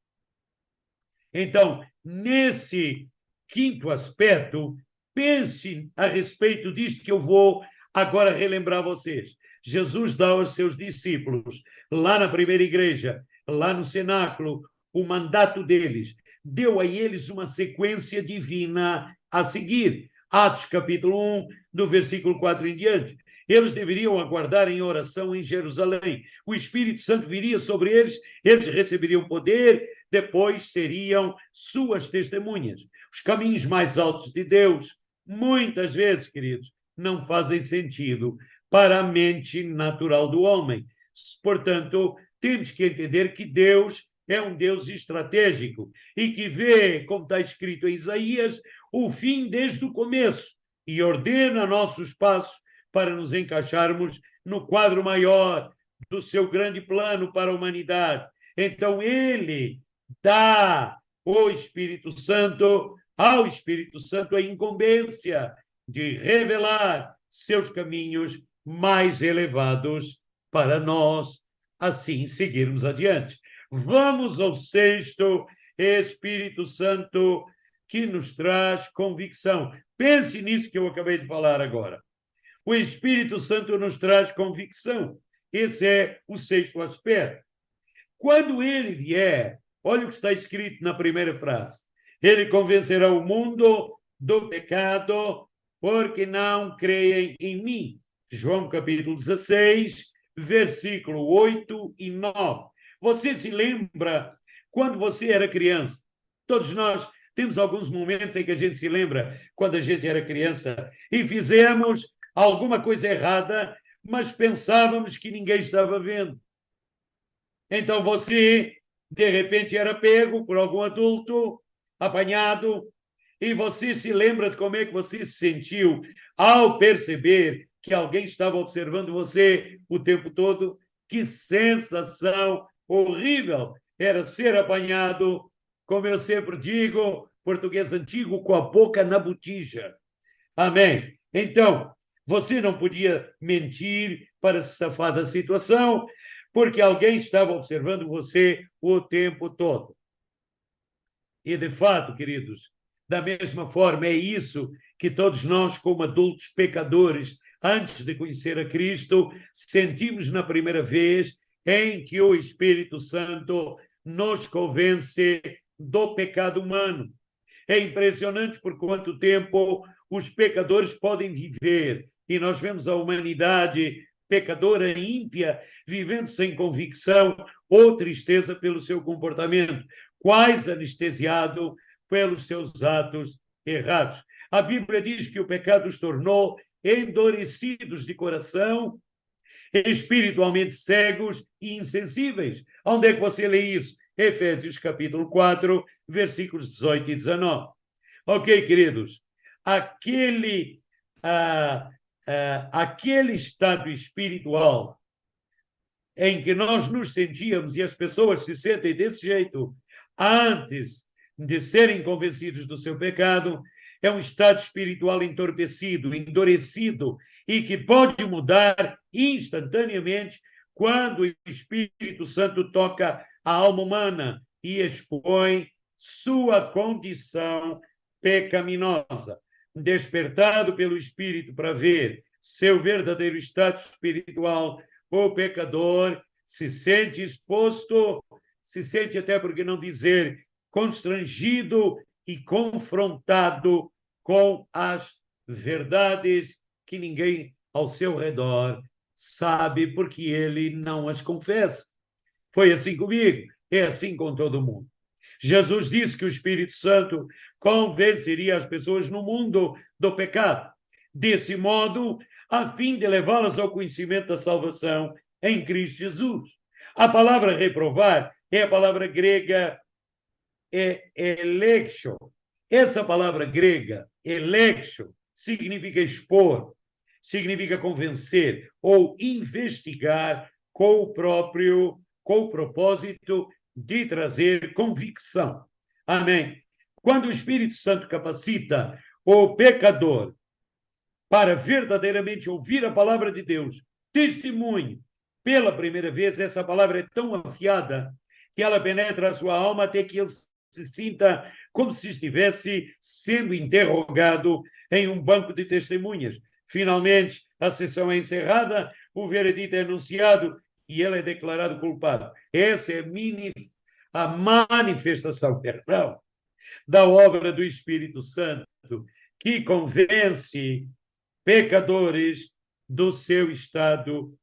Então, nesse quinto aspecto, pense a respeito disto que eu vou agora relembrar a vocês. Jesus dá aos seus discípulos, lá na primeira igreja, lá no cenáculo, o mandato deles. Deu a eles uma sequência divina a seguir. Atos capítulo 1, do versículo 4 em diante. Eles deveriam aguardar em oração em Jerusalém. O Espírito Santo viria sobre eles, eles receberiam poder, depois seriam suas testemunhas. Os caminhos mais altos de Deus, muitas vezes, queridos, não fazem sentido para a mente natural do homem. Portanto, temos que entender que Deus é um Deus estratégico e que vê, como está escrito em Isaías, o fim desde o começo e ordena nossos passos para nos encaixarmos no quadro maior do seu grande plano para a humanidade. Então, ele dá ao Espírito Santo a incumbência de revelar seus caminhos mais elevados para nós, assim seguirmos adiante. Vamos ao sexto, Espírito Santo, que nos traz convicção. Pense nisso que eu acabei de falar agora. O Espírito Santo nos traz convicção. Esse é o sexto aspecto. Quando ele vier, olha o que está escrito na primeira frase. Ele convencerá o mundo do pecado, porque não creem em mim. João capítulo 16, versículo 8 e 9. Você se lembra quando você era criança? Todos nós temos alguns momentos em que a gente se lembra quando a gente era criança e fizemos alguma coisa errada, mas pensávamos que ninguém estava vendo. Então você, de repente, era pego por algum adulto, apanhado, e você se lembra de como é que você se sentiu ao perceber que alguém estava observando você o tempo todo? Que sensação horrível era ser apanhado, como eu sempre digo, português antigo, com a boca na botija. Amém? Então, você não podia mentir para se safar da situação, porque alguém estava observando você o tempo todo. E, de fato, queridos, da mesma forma, é isso que todos nós, como adultos pecadores, antes de conhecer a Cristo, sentimos na primeira vez em que o Espírito Santo nos convence do pecado humano. É impressionante por quanto tempo os pecadores podem viver, e nós vemos a humanidade pecadora, ímpia, vivendo sem convicção ou tristeza pelo seu comportamento, quase anestesiado pelos seus atos errados. A Bíblia diz que o pecado os tornou endurecidos de coração, espiritualmente cegos e insensíveis. Onde é que você lê isso? Efésios capítulo 4, versículos 18 e 19. Ok, queridos? Aquele estado espiritual em que nós nos sentíamos, e as pessoas se sentem desse jeito antes de serem convencidos do seu pecado, é um estado espiritual entorpecido, endurecido, e que pode mudar instantaneamente quando o Espírito Santo toca a alma humana e expõe sua condição pecaminosa. Despertado pelo Espírito para ver seu verdadeiro estado espiritual, o pecador se sente exposto, se sente até, por que não dizer, constrangido e confrontado com as verdades que ninguém ao seu redor sabe porque ele não as confessa. Foi assim comigo, é assim com todo mundo. Jesus disse que o Espírito Santo convenceria as pessoas no mundo do pecado. Desse modo, a fim de levá-las ao conhecimento da salvação em Cristo Jesus. A palavra reprovar é a palavra grega elexio. Essa palavra grega, elexio, significa expor, significa convencer ou investigar com o propósito de trazer convicção. Amém. Quando o Espírito Santo capacita o pecador para verdadeiramente ouvir a palavra de Deus, testemunho, pela primeira vez, essa palavra é tão afiada que ela penetra a sua alma até que ele se sinta como se estivesse sendo interrogado em um banco de testemunhas. Finalmente, a sessão é encerrada, o veredito é anunciado e ele é declarado culpado. Essa é a manifestação, da obra do Espírito Santo, que convence pecadores do seu estado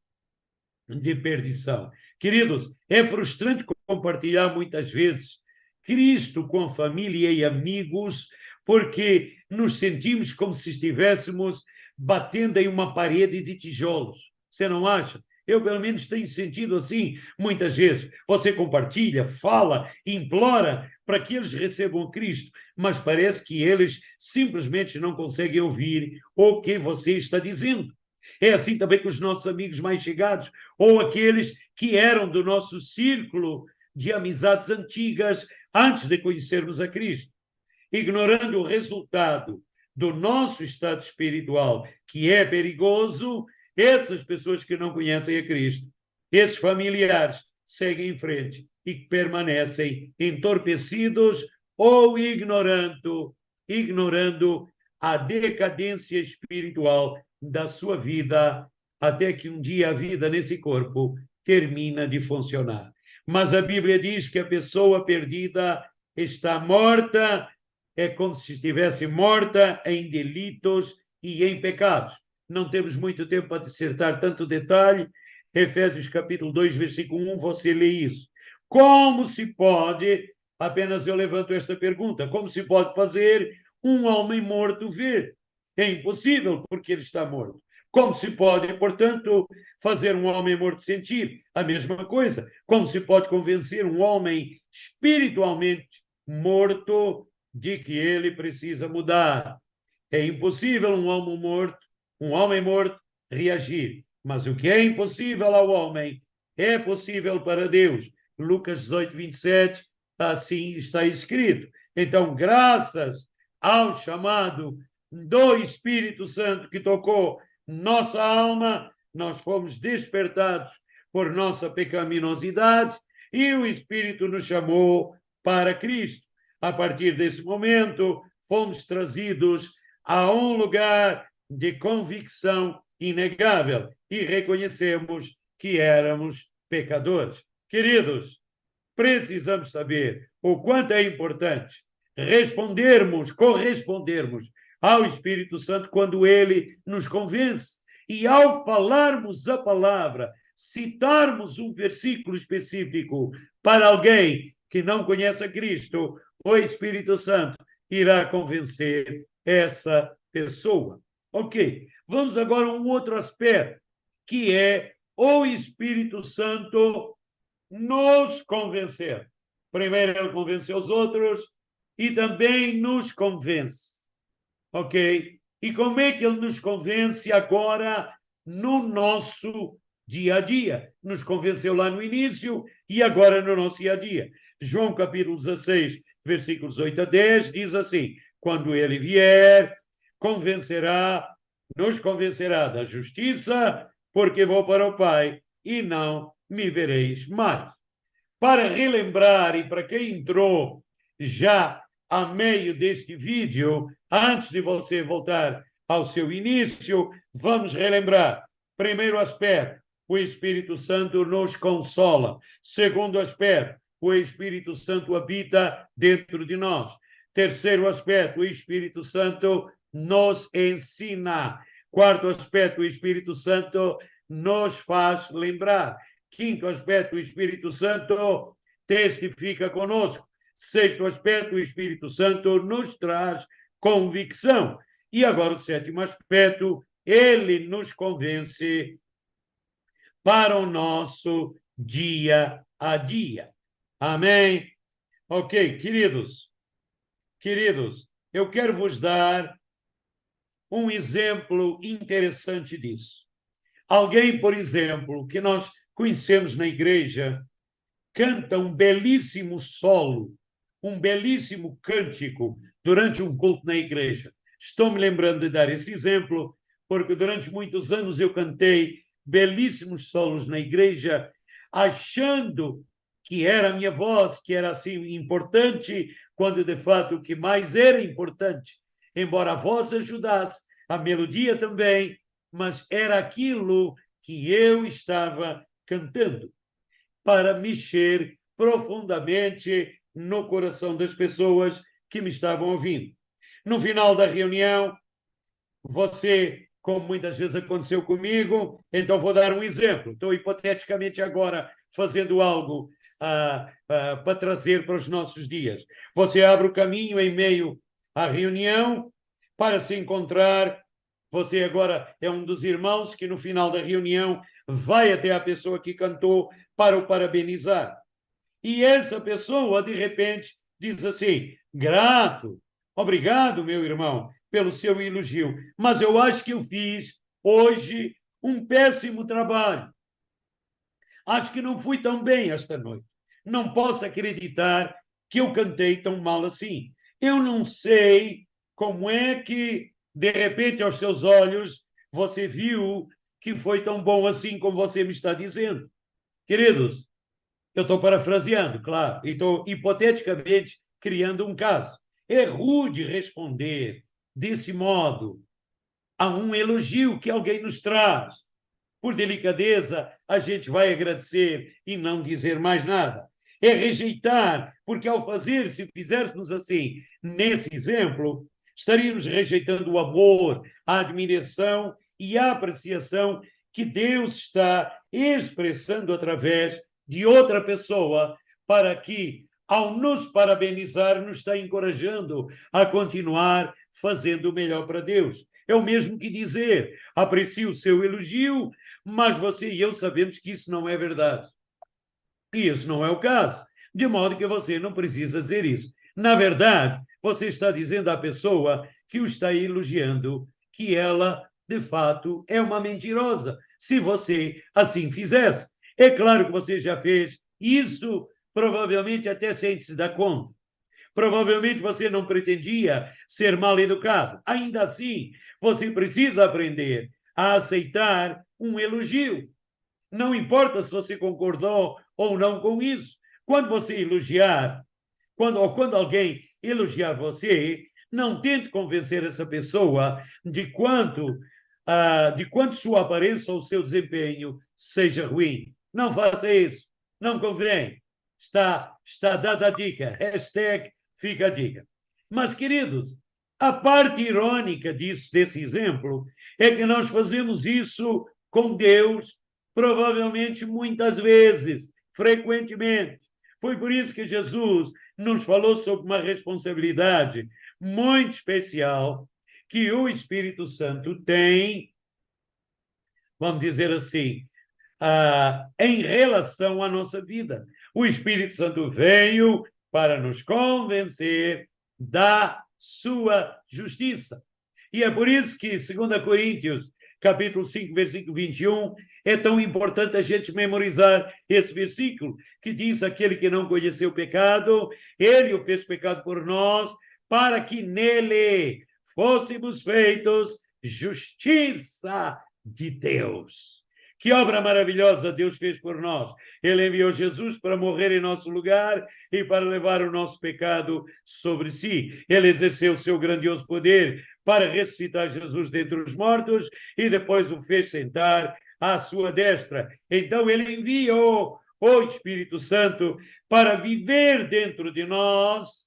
de perdição. Queridos, é frustrante compartilhar muitas vezes Cristo com a família e amigos, porque nos sentimos como se estivéssemos batendo em uma parede de tijolos. Você não acha? Eu, pelo menos, tenho sentido assim muitas vezes. Você compartilha, fala, implora para que eles recebam Cristo, mas parece que eles simplesmente não conseguem ouvir o que você está dizendo. É assim também com os nossos amigos mais chegados, ou aqueles que eram do nosso círculo de amizades antigas antes de conhecermos a Cristo. Ignorando o resultado do nosso estado espiritual, que é perigoso, essas pessoas que não conhecem a Cristo, esses familiares, seguem em frente e permanecem entorpecidos ou ignorando a decadência espiritual da sua vida, até que um dia a vida nesse corpo termina de funcionar. Mas a Bíblia diz que a pessoa perdida está morta, é como se estivesse morta em delitos e em pecados. Não temos muito tempo para dissertar tanto detalhe. Efésios capítulo 2, versículo 1, você lê isso. Como se pode, apenas eu levanto esta pergunta, como se pode fazer um homem morto ver? É impossível, porque ele está morto. Como se pode, portanto, fazer um homem morto sentir? A mesma coisa. Como se pode convencer um homem espiritualmente morto de que ele precisa mudar? É impossível um homem morto, reagir. Mas o que é impossível ao homem é possível para Deus. Lucas 18, 27, assim está escrito. Então, graças ao chamado do Espírito Santo que tocou nossa alma, nós fomos despertados por nossa pecaminosidade e o Espírito nos chamou para Cristo. A partir desse momento, fomos trazidos a um lugar de convicção inegável e reconhecemos que éramos pecadores. Queridos, precisamos saber o quanto é importante correspondermos ao Espírito Santo quando ele nos convence. E ao falarmos a palavra, citarmos um versículo específico para alguém que não conhece a Cristo, o Espírito Santo irá convencer essa pessoa. Ok, vamos agora a um outro aspecto, que é o Espírito Santo nos convencer. Primeiro ele convence os outros e também nos convence. Ok? E como é que ele nos convence agora no nosso dia a dia? Nos convenceu lá no início e agora no nosso dia a dia. João capítulo 16, versículos 8 a 10, diz assim: quando ele vier, nos convencerá da justiça, porque vou para o Pai e não me vereis mais. Para relembrar, e para quem entrou já a meio deste vídeo, antes de você voltar ao seu início, vamos relembrar. Primeiro aspecto, o Espírito Santo nos consola. Segundo aspecto, o Espírito Santo habita dentro de nós. Terceiro aspecto, o Espírito Santo nos ensina. Quarto aspecto, o Espírito Santo nos faz lembrar. Quinto aspecto, o Espírito Santo testifica conosco. Sexto aspecto, o Espírito Santo nos traz convicção. E agora o sétimo aspecto, ele nos convence para o nosso dia a dia. Amém? Ok, queridos, eu quero vos dar um exemplo interessante disso. Alguém, por exemplo, que nós conhecemos na igreja, canta um belíssimo solo, um belíssimo cântico durante um culto na igreja. Estou me lembrando de dar esse exemplo, porque durante muitos anos eu cantei belíssimos solos na igreja, achando que era a minha voz, que era assim importante, quando de fato o que mais era importante, embora a voz ajudasse, a melodia também, mas era aquilo que eu estava cantando, para mexer profundamente no coração das pessoas que me estavam ouvindo. No final da reunião, você, como muitas vezes aconteceu comigo, então vou dar um exemplo. Estou hipoteticamente agora fazendo algo para trazer para os nossos dias. Você abre o caminho em meio à reunião para se encontrar. Você agora é um dos irmãos que no final da reunião vai até a pessoa que cantou para o parabenizar. E essa pessoa, de repente, diz assim: grato, obrigado, meu irmão, pelo seu elogio, mas eu acho que eu fiz hoje um péssimo trabalho. Acho que não fui tão bem esta noite. Não posso acreditar que eu cantei tão mal assim. Eu não sei como é que, de repente, aos seus olhos, você viu que foi tão bom assim como você me está dizendo. Queridos, eu estou parafraseando, claro, e estou hipoteticamente criando um caso. É rude responder desse modo a um elogio que alguém nos traz. Por delicadeza, a gente vai agradecer e não dizer mais nada. É rejeitar, porque ao fazer, se fizéssemos assim, nesse exemplo, estaríamos rejeitando o amor, a admiração e a apreciação que Deus está expressando através de outra pessoa, para que, ao nos parabenizar, nos está encorajando a continuar fazendo o melhor para Deus. É o mesmo que dizer: aprecio o seu elogio, mas você e eu sabemos que isso não é verdade. E isso não é o caso. De modo que você não precisa dizer isso. Na verdade, você está dizendo à pessoa que o está elogiando que ela, de fato, é uma mentirosa, se você assim fizesse. É claro que você já fez isso, provavelmente até sem se dar conta. Provavelmente você não pretendia ser mal educado. Ainda assim, você precisa aprender a aceitar um elogio. Não importa se você concordou ou não com isso. Quando você elogiar, quando alguém elogiar você, não tente convencer essa pessoa de quanto sua aparência ou seu desempenho seja ruim. Não faça isso. Não convém. Está dada a dica. Hashtag fica a dica. Mas, queridos, a parte irônica desse exemplo é que nós fazemos isso com Deus, provavelmente muitas vezes, frequentemente. Foi por isso que Jesus nos falou sobre uma responsabilidade muito especial que o Espírito Santo tem, vamos dizer assim, em relação à nossa vida. O Espírito Santo veio para nos convencer da sua justiça. E é por isso que, 2 Coríntios, capítulo 5, versículo 21, é tão importante a gente memorizar esse versículo, que diz: aquele que não conheceu o pecado, ele o fez pecado por nós, para que nele fôssemos feitos justiça de Deus. Que obra maravilhosa Deus fez por nós. Ele enviou Jesus para morrer em nosso lugar e para levar o nosso pecado sobre si. Ele exerceu o seu grandioso poder para ressuscitar Jesus dentre os mortos e depois o fez sentar à sua destra. Então ele enviou o Espírito Santo para viver dentro de nós,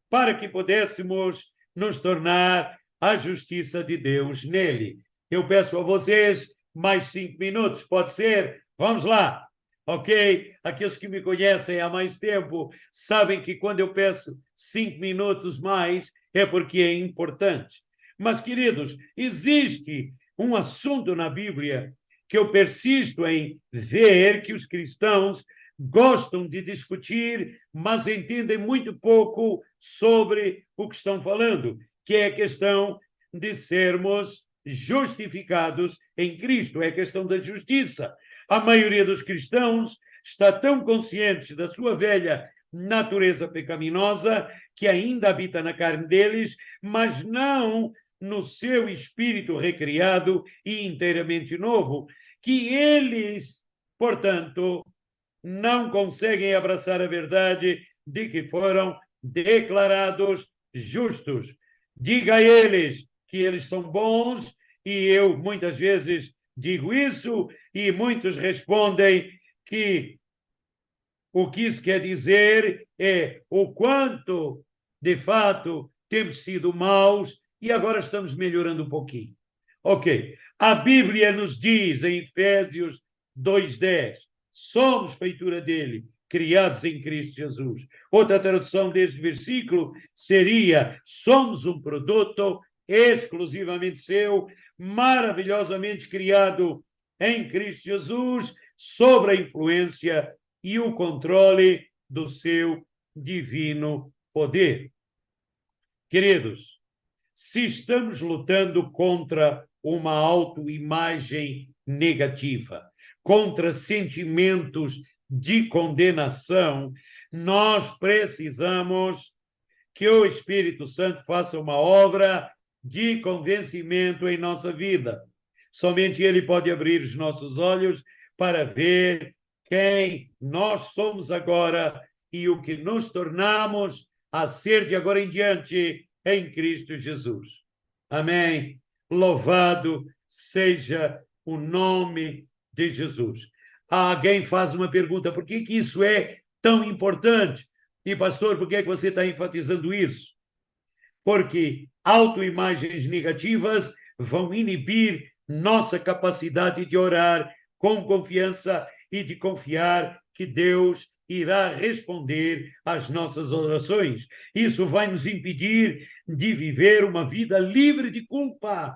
para que pudéssemos nos tornar a justiça de Deus nele. Eu peço a vocês mais 5 minutos, pode ser? Vamos lá. Ok? Aqueles que me conhecem há mais tempo sabem que quando eu peço 5 minutos mais é porque é importante. Mas, queridos, existe um assunto na Bíblia que eu persisto em ver que os cristãos gostam de discutir, mas entendem muito pouco sobre o que estão falando, que é a questão de sermos justificados em Cristo, é a questão da justiça. A maioria dos cristãos está tão consciente da sua velha natureza pecaminosa que ainda habita na carne deles, mas não no seu espírito recriado e inteiramente novo, que eles, portanto, não conseguem abraçar a verdade de que foram declarados justos. Diga a eles que eles são bons, e eu muitas vezes digo isso, e muitos respondem que o que isso quer dizer é o quanto, de fato, temos sido maus e agora estamos melhorando um pouquinho. Ok. A Bíblia nos diz em Efésios 2:10, somos feitura dele, criados em Cristo Jesus. Outra tradução deste versículo seria: somos um produto exclusivamente seu, maravilhosamente criado em Cristo Jesus, sob a influência e o controle do seu divino poder. Queridos, se estamos lutando contra uma autoimagem negativa, contra sentimentos de condenação, nós precisamos que o Espírito Santo faça uma obra de convencimento em nossa vida. Somente ele pode abrir os nossos olhos para ver quem nós somos agora e o que nos tornamos a ser de agora em diante em Cristo Jesus. Amém. Louvado seja o nome de Jesus. Alguém faz uma pergunta: por que isso é tão importante? E, pastor, por que você está enfatizando isso? Porque autoimagens negativas vão inibir nossa capacidade de orar com confiança e de confiar que Deus irá responder às nossas orações. Isso vai nos impedir de viver uma vida livre de culpa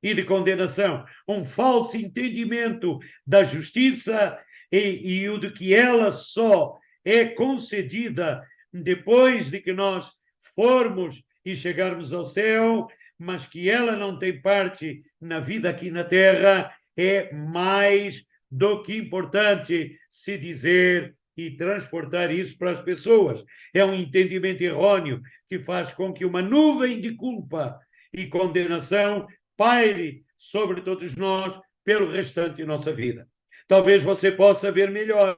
e de condenação, um falso entendimento da justiça e o de que ela só é concedida depois de que nós formos e chegarmos ao céu, mas que ela não tem parte na vida aqui na terra, é mais do que importante se dizer e transportar isso para as pessoas. É um entendimento errôneo que faz com que uma nuvem de culpa e condenação paire sobre todos nós pelo restante de nossa vida. Talvez você possa ver melhor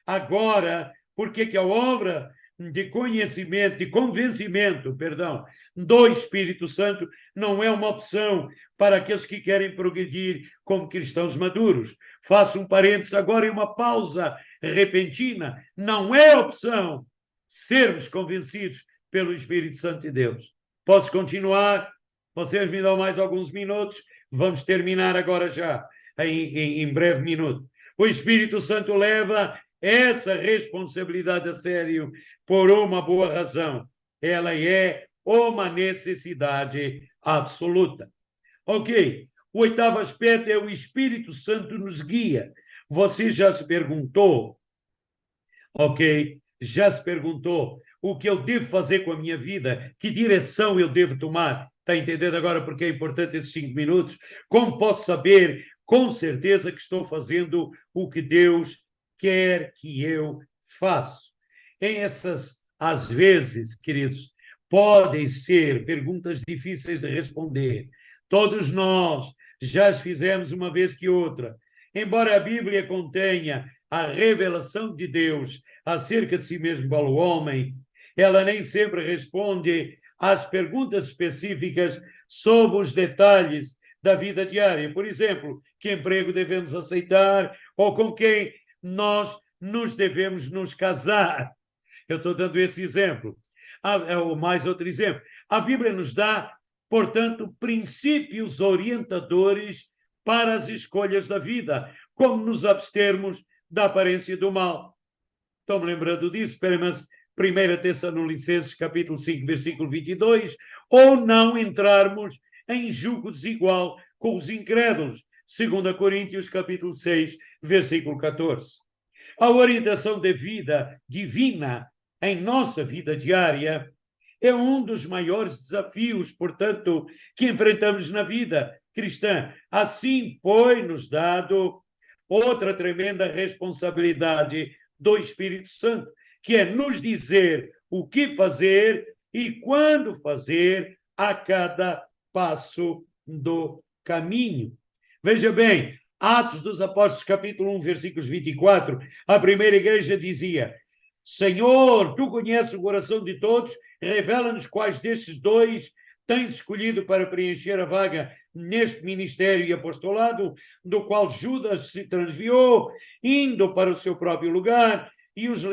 agora porque que a obra de conhecimento, de convencimento, perdão, do Espírito Santo não é uma opção para aqueles que querem progredir como cristãos maduros. Faço um parênteses agora e uma pausa repentina. Não é opção sermos convencidos pelo Espírito Santo de Deus. Posso continuar? Vocês me dão mais alguns minutos? Vamos terminar agora já, em breve minuto. O Espírito Santo leva essa responsabilidade a sério por uma boa razão. Ela é uma necessidade absoluta. Ok. O oitavo aspecto é o Espírito Santo nos guia. Você já se perguntou, ok? Já se perguntou o que eu devo fazer com a minha vida? Que direção eu devo tomar? Está entendendo agora porque é importante esses 5 minutos? Como posso saber com certeza que estou fazendo o que Deus quer que eu faça? Em essas, às vezes, queridos, podem ser perguntas difíceis de responder. Todos nós já as fizemos uma vez que outra. Embora a Bíblia contenha a revelação de Deus acerca de si mesmo para o homem, ela nem sempre responde às perguntas específicas sobre os detalhes da vida diária. Por exemplo, que emprego devemos aceitar ou com quem nós nos devemos nos casar. Eu estou dando esse exemplo. Ou mais outro exemplo. A Bíblia nos dá, portanto, princípios orientadores para as escolhas da vida, como nos abstermos da aparência do mal. Estão-me lembrando disso? Mas 1 Tessalonicenses, capítulo 5, versículo 22, ou não entrarmos em julgo desigual com os incrédulos, 2 Coríntios, capítulo 6, versículo 14. A orientação da vida divina em nossa vida diária é um dos maiores desafios, portanto, que enfrentamos na vida cristã. Assim foi-nos dado outra tremenda responsabilidade do Espírito Santo, que é nos dizer o que fazer e quando fazer a cada passo do caminho. Veja bem, Atos dos Apóstolos, capítulo 1, versículos 24, a primeira igreja dizia: Senhor, tu conheces o coração de todos, revela-nos quais destes dois tens escolhido para preencher a vaga neste ministério e apostolado, do qual Judas se transviou, indo para o seu próprio lugar, e os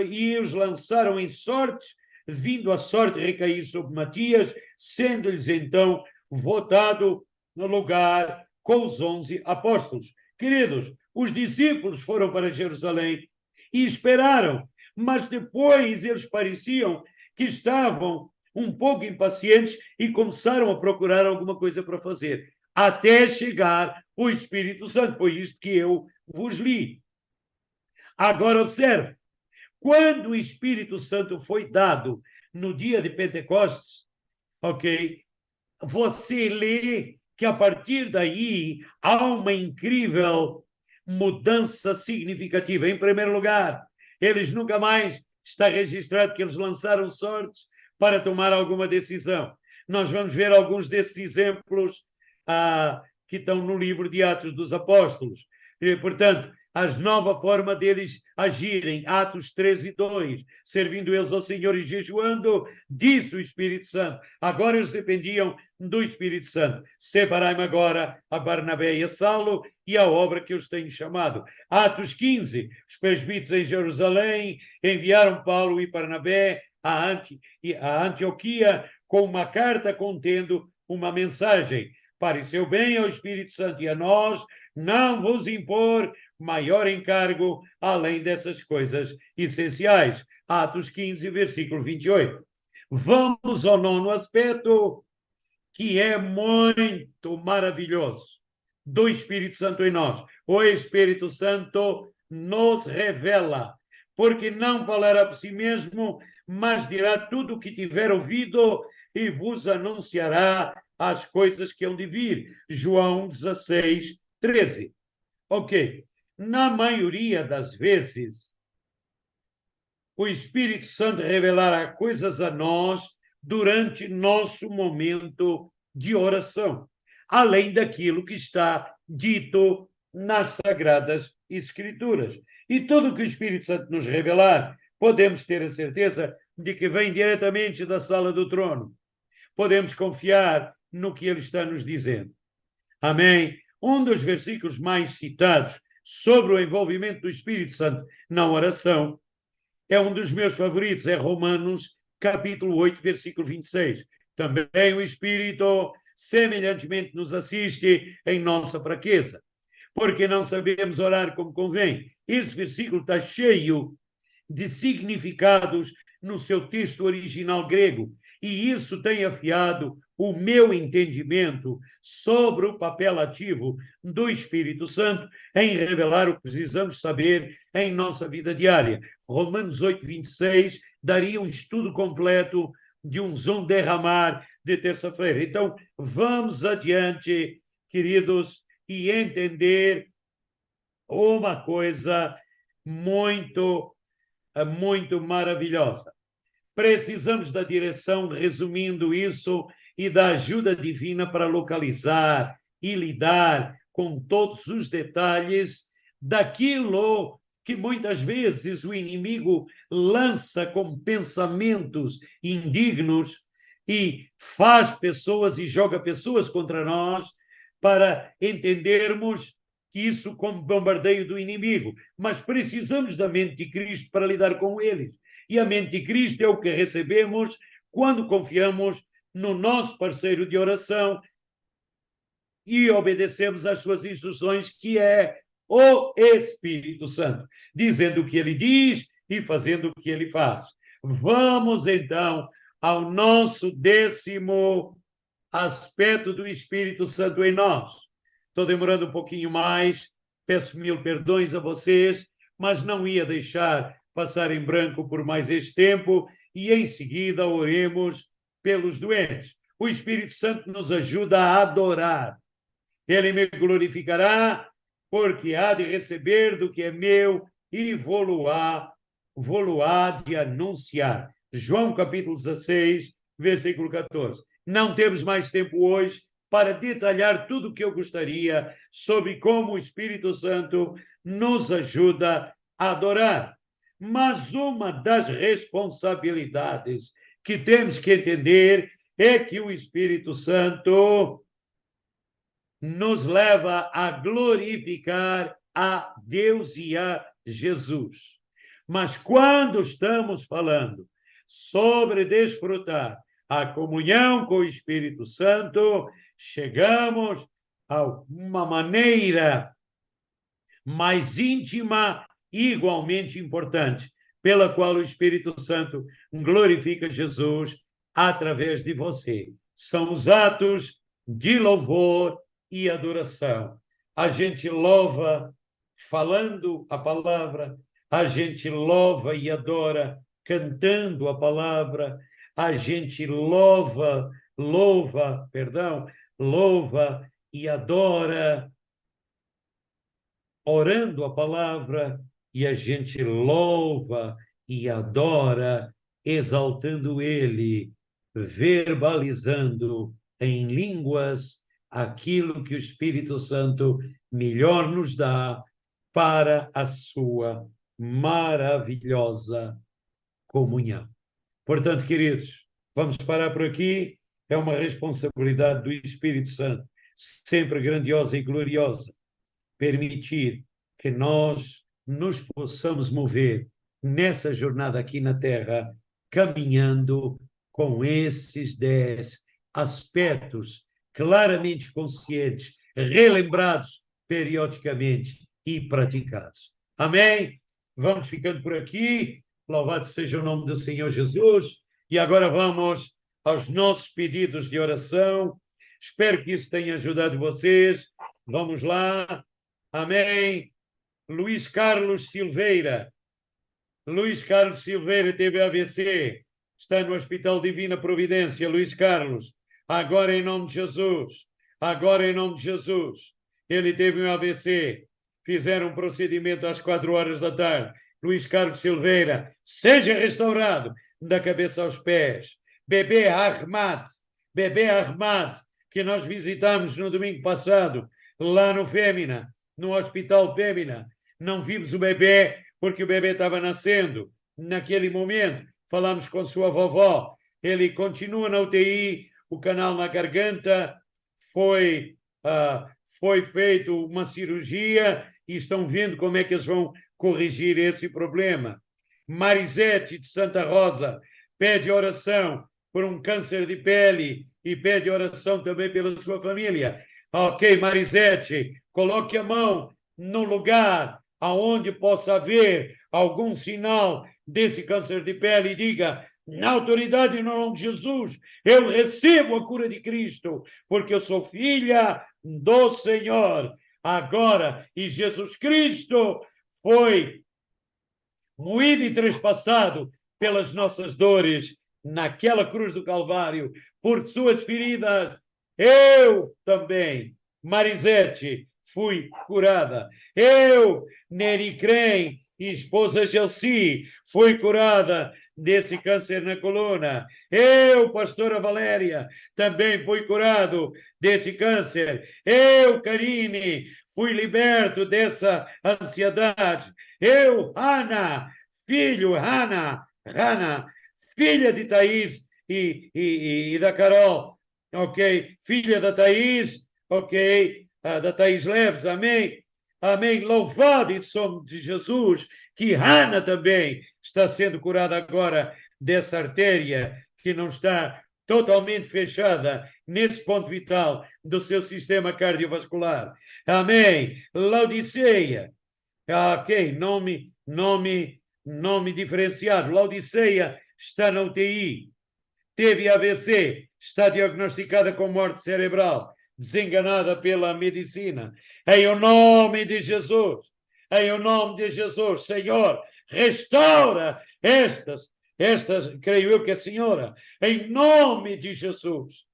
lançaram em sortes, vindo a sorte recair sobre Matias, sendo-lhes então votado no lugar com os 11 apóstolos. Queridos, os discípulos foram para Jerusalém e esperaram, mas depois eles pareciam que estavam um pouco impacientes e começaram a procurar alguma coisa para fazer, até chegar o Espírito Santo. Foi isto que eu vos li. Agora observe, quando o Espírito Santo foi dado no dia de Pentecostes, ok? Você lê que a partir daí há uma incrível mudança significativa. Em primeiro lugar, eles nunca mais está registrado que eles lançaram sortes para tomar alguma decisão. Nós vamos ver alguns desses exemplos que estão no livro de Atos dos Apóstolos. E, portanto, a nova forma deles agirem, Atos 13 e 2, servindo eles ao Senhor e jejuando, disse o Espírito Santo. Agora eles dependiam do Espírito Santo. Separai-me agora a Barnabé e a Saulo e a obra que eu os tenho chamado. Atos 15, os presbíteros em Jerusalém enviaram Paulo e Barnabé a Antioquia com uma carta contendo uma mensagem. Pareceu bem ao Espírito Santo e a nós não vos impor maior encargo além dessas coisas essenciais. Atos 15, versículo 28. Vamos ao nono aspecto, que é muito maravilhoso, do Espírito Santo em nós. O Espírito Santo nos revela, porque não falará por si mesmo, mas dirá tudo o que tiver ouvido e vos anunciará as coisas que hão de vir. João 16, 13. Ok. Na maioria das vezes, o Espírito Santo revelará coisas a nós durante nosso momento de oração, além daquilo que está dito nas Sagradas Escrituras. E tudo o que o Espírito Santo nos revelar, podemos ter a certeza de que vem diretamente da sala do trono. Podemos confiar no que ele está nos dizendo. Amém? Um dos versículos mais citados sobre o envolvimento do Espírito Santo na oração é um dos meus favoritos, é Romanos, capítulo 8, versículo 26. Também o Espírito semelhantemente nos assiste em nossa fraqueza, porque não sabemos orar como convém. Esse versículo está cheio de significados no seu texto original grego, e isso tem afiado o meu entendimento sobre o papel ativo do Espírito Santo em revelar o que precisamos saber em nossa vida diária. Romanos 8, 26 daria um estudo completo de um zoom derramar de terça-feira. Então, vamos adiante, queridos, e entender uma coisa muito maravilhosa. Precisamos da direção, resumindo isso, e da ajuda divina para localizar e lidar com todos os detalhes daquilo que muitas vezes o inimigo lança como pensamentos indignos e faz pessoas e joga pessoas contra nós, para entendermos isso como bombardeio do inimigo. Mas precisamos da mente de Cristo para lidar com eles. E a mente de Cristo é o que recebemos quando confiamos no nosso parceiro de oração, e obedecemos às suas instruções, que é o Espírito Santo, dizendo o que ele diz e fazendo o que ele faz. Vamos, então, ao nosso 10º aspecto do Espírito Santo em nós. Estou demorando um pouquinho mais, peço 1000 perdões a vocês, mas não ia deixar passar em branco por mais este tempo, e em seguida oremos pelos doentes. O Espírito Santo nos ajuda a adorar. Ele me glorificará, porque há de receber do que é meu e vou-lo-á de anunciar. João capítulo 16, versículo 14. Não temos mais tempo hoje para detalhar tudo o que eu gostaria sobre como o Espírito Santo nos ajuda a adorar. Mas uma das responsabilidades que temos que entender é que o Espírito Santo nos leva a glorificar a Deus e a Jesus. Mas quando estamos falando sobre desfrutar a comunhão com o Espírito Santo, chegamos a uma maneira mais íntima e igualmente importante, pela qual o Espírito Santo glorifica Jesus através de você. São os atos de louvor e adoração. A gente louva falando a palavra, a gente louva e adora cantando a palavra, a gente louva e adora orando a palavra, e a gente louva e adora exaltando ele, verbalizando em línguas aquilo que o Espírito Santo melhor nos dá para a sua maravilhosa comunhão. Portanto, queridos, vamos parar por aqui. É uma responsabilidade do Espírito Santo, sempre grandiosa e gloriosa, permitir que nós nos possamos mover nessa jornada aqui na Terra, caminhando com esses 10 aspectos claramente conscientes, relembrados periodicamente e praticados. Amém? Vamos ficando por aqui. Louvado seja o nome do Senhor Jesus. E agora vamos aos nossos pedidos de oração. Espero que isso tenha ajudado vocês. Vamos lá. Amém. Luís Carlos Silveira. Luís Carlos Silveira teve AVC. Está no Hospital Divina Providência. Luís Carlos, agora em nome de Jesus. Agora em nome de Jesus. Ele teve um AVC. Fizeram um procedimento às 4 horas da tarde. Luís Carlos Silveira, seja restaurado da cabeça aos pés. Bebê Ahmad, que nós visitamos no domingo passado, lá no Fêmina, no Hospital Fêmina. Não vimos o bebê porque o bebê estava nascendo. Naquele momento, falamos com sua vovó. Ele continua na UTI, o canal na garganta, foi feito uma cirurgia e estão vendo como é que eles vão corrigir esse problema. Marisete de Santa Rosa pede oração por um câncer de pele e pede oração também pela sua família. Ok, Marisete, coloque a mão no lugar aonde possa haver algum sinal desse câncer de pele e diga: na autoridade e no nome de Jesus, eu recebo a cura de Cristo, porque eu sou filha do Senhor. Agora, e Jesus Cristo foi moído e trespassado pelas nossas dores naquela cruz do Calvário, por suas feridas, eu também, Marisete, fui curada. Eu, Neri Crem, esposa Gelsi, fui curada desse câncer na coluna. Eu, pastora Valéria, também fui curado desse câncer. Eu, Karine, fui liberto dessa ansiedade. Eu, Hana, filha de Thaís e da Carol, ok? Filha da Thaís, ok? Da Thaís Leves, amém? Amém. Louvado em nome de Jesus, que Hana também está sendo curada agora dessa artéria que não está totalmente fechada nesse ponto vital do seu sistema cardiovascular. Amém. Laodiceia. Ok, nome diferenciado. Laodiceia está na UTI. Teve AVC, está diagnosticada com morte cerebral, desenganada pela medicina. Em o nome de Jesus, em o nome de Jesus, Senhor, restaura estas, creio eu que a senhora, em nome de Jesus,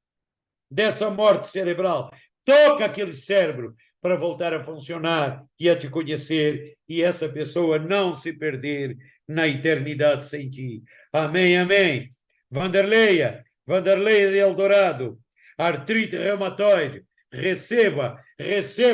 dessa morte cerebral, toca aquele cérebro para voltar a funcionar e a te conhecer e essa pessoa não se perder na eternidade sem ti. Amém, amém. Vanderleia de Eldorado, artrite reumatoide, receba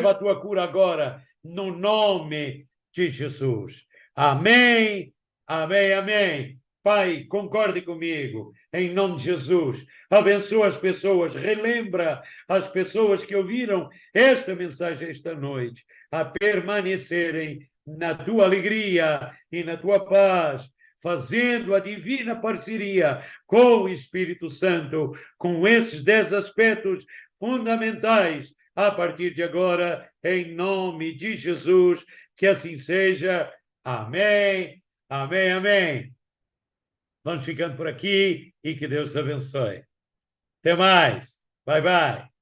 a tua cura agora, no nome de Jesus. Amém, amém, amém. Pai, concorde comigo, em nome de Jesus. Abençoa as pessoas, relembra as pessoas que ouviram esta mensagem esta noite a permanecerem na tua alegria e na tua paz, fazendo a divina parceria com o Espírito Santo, com esses 10 aspectos fundamentais, a partir de agora, em nome de Jesus, que assim seja. Amém, amém, amém. Vamos ficando por aqui e que Deus te abençoe. Até mais. Bye, bye.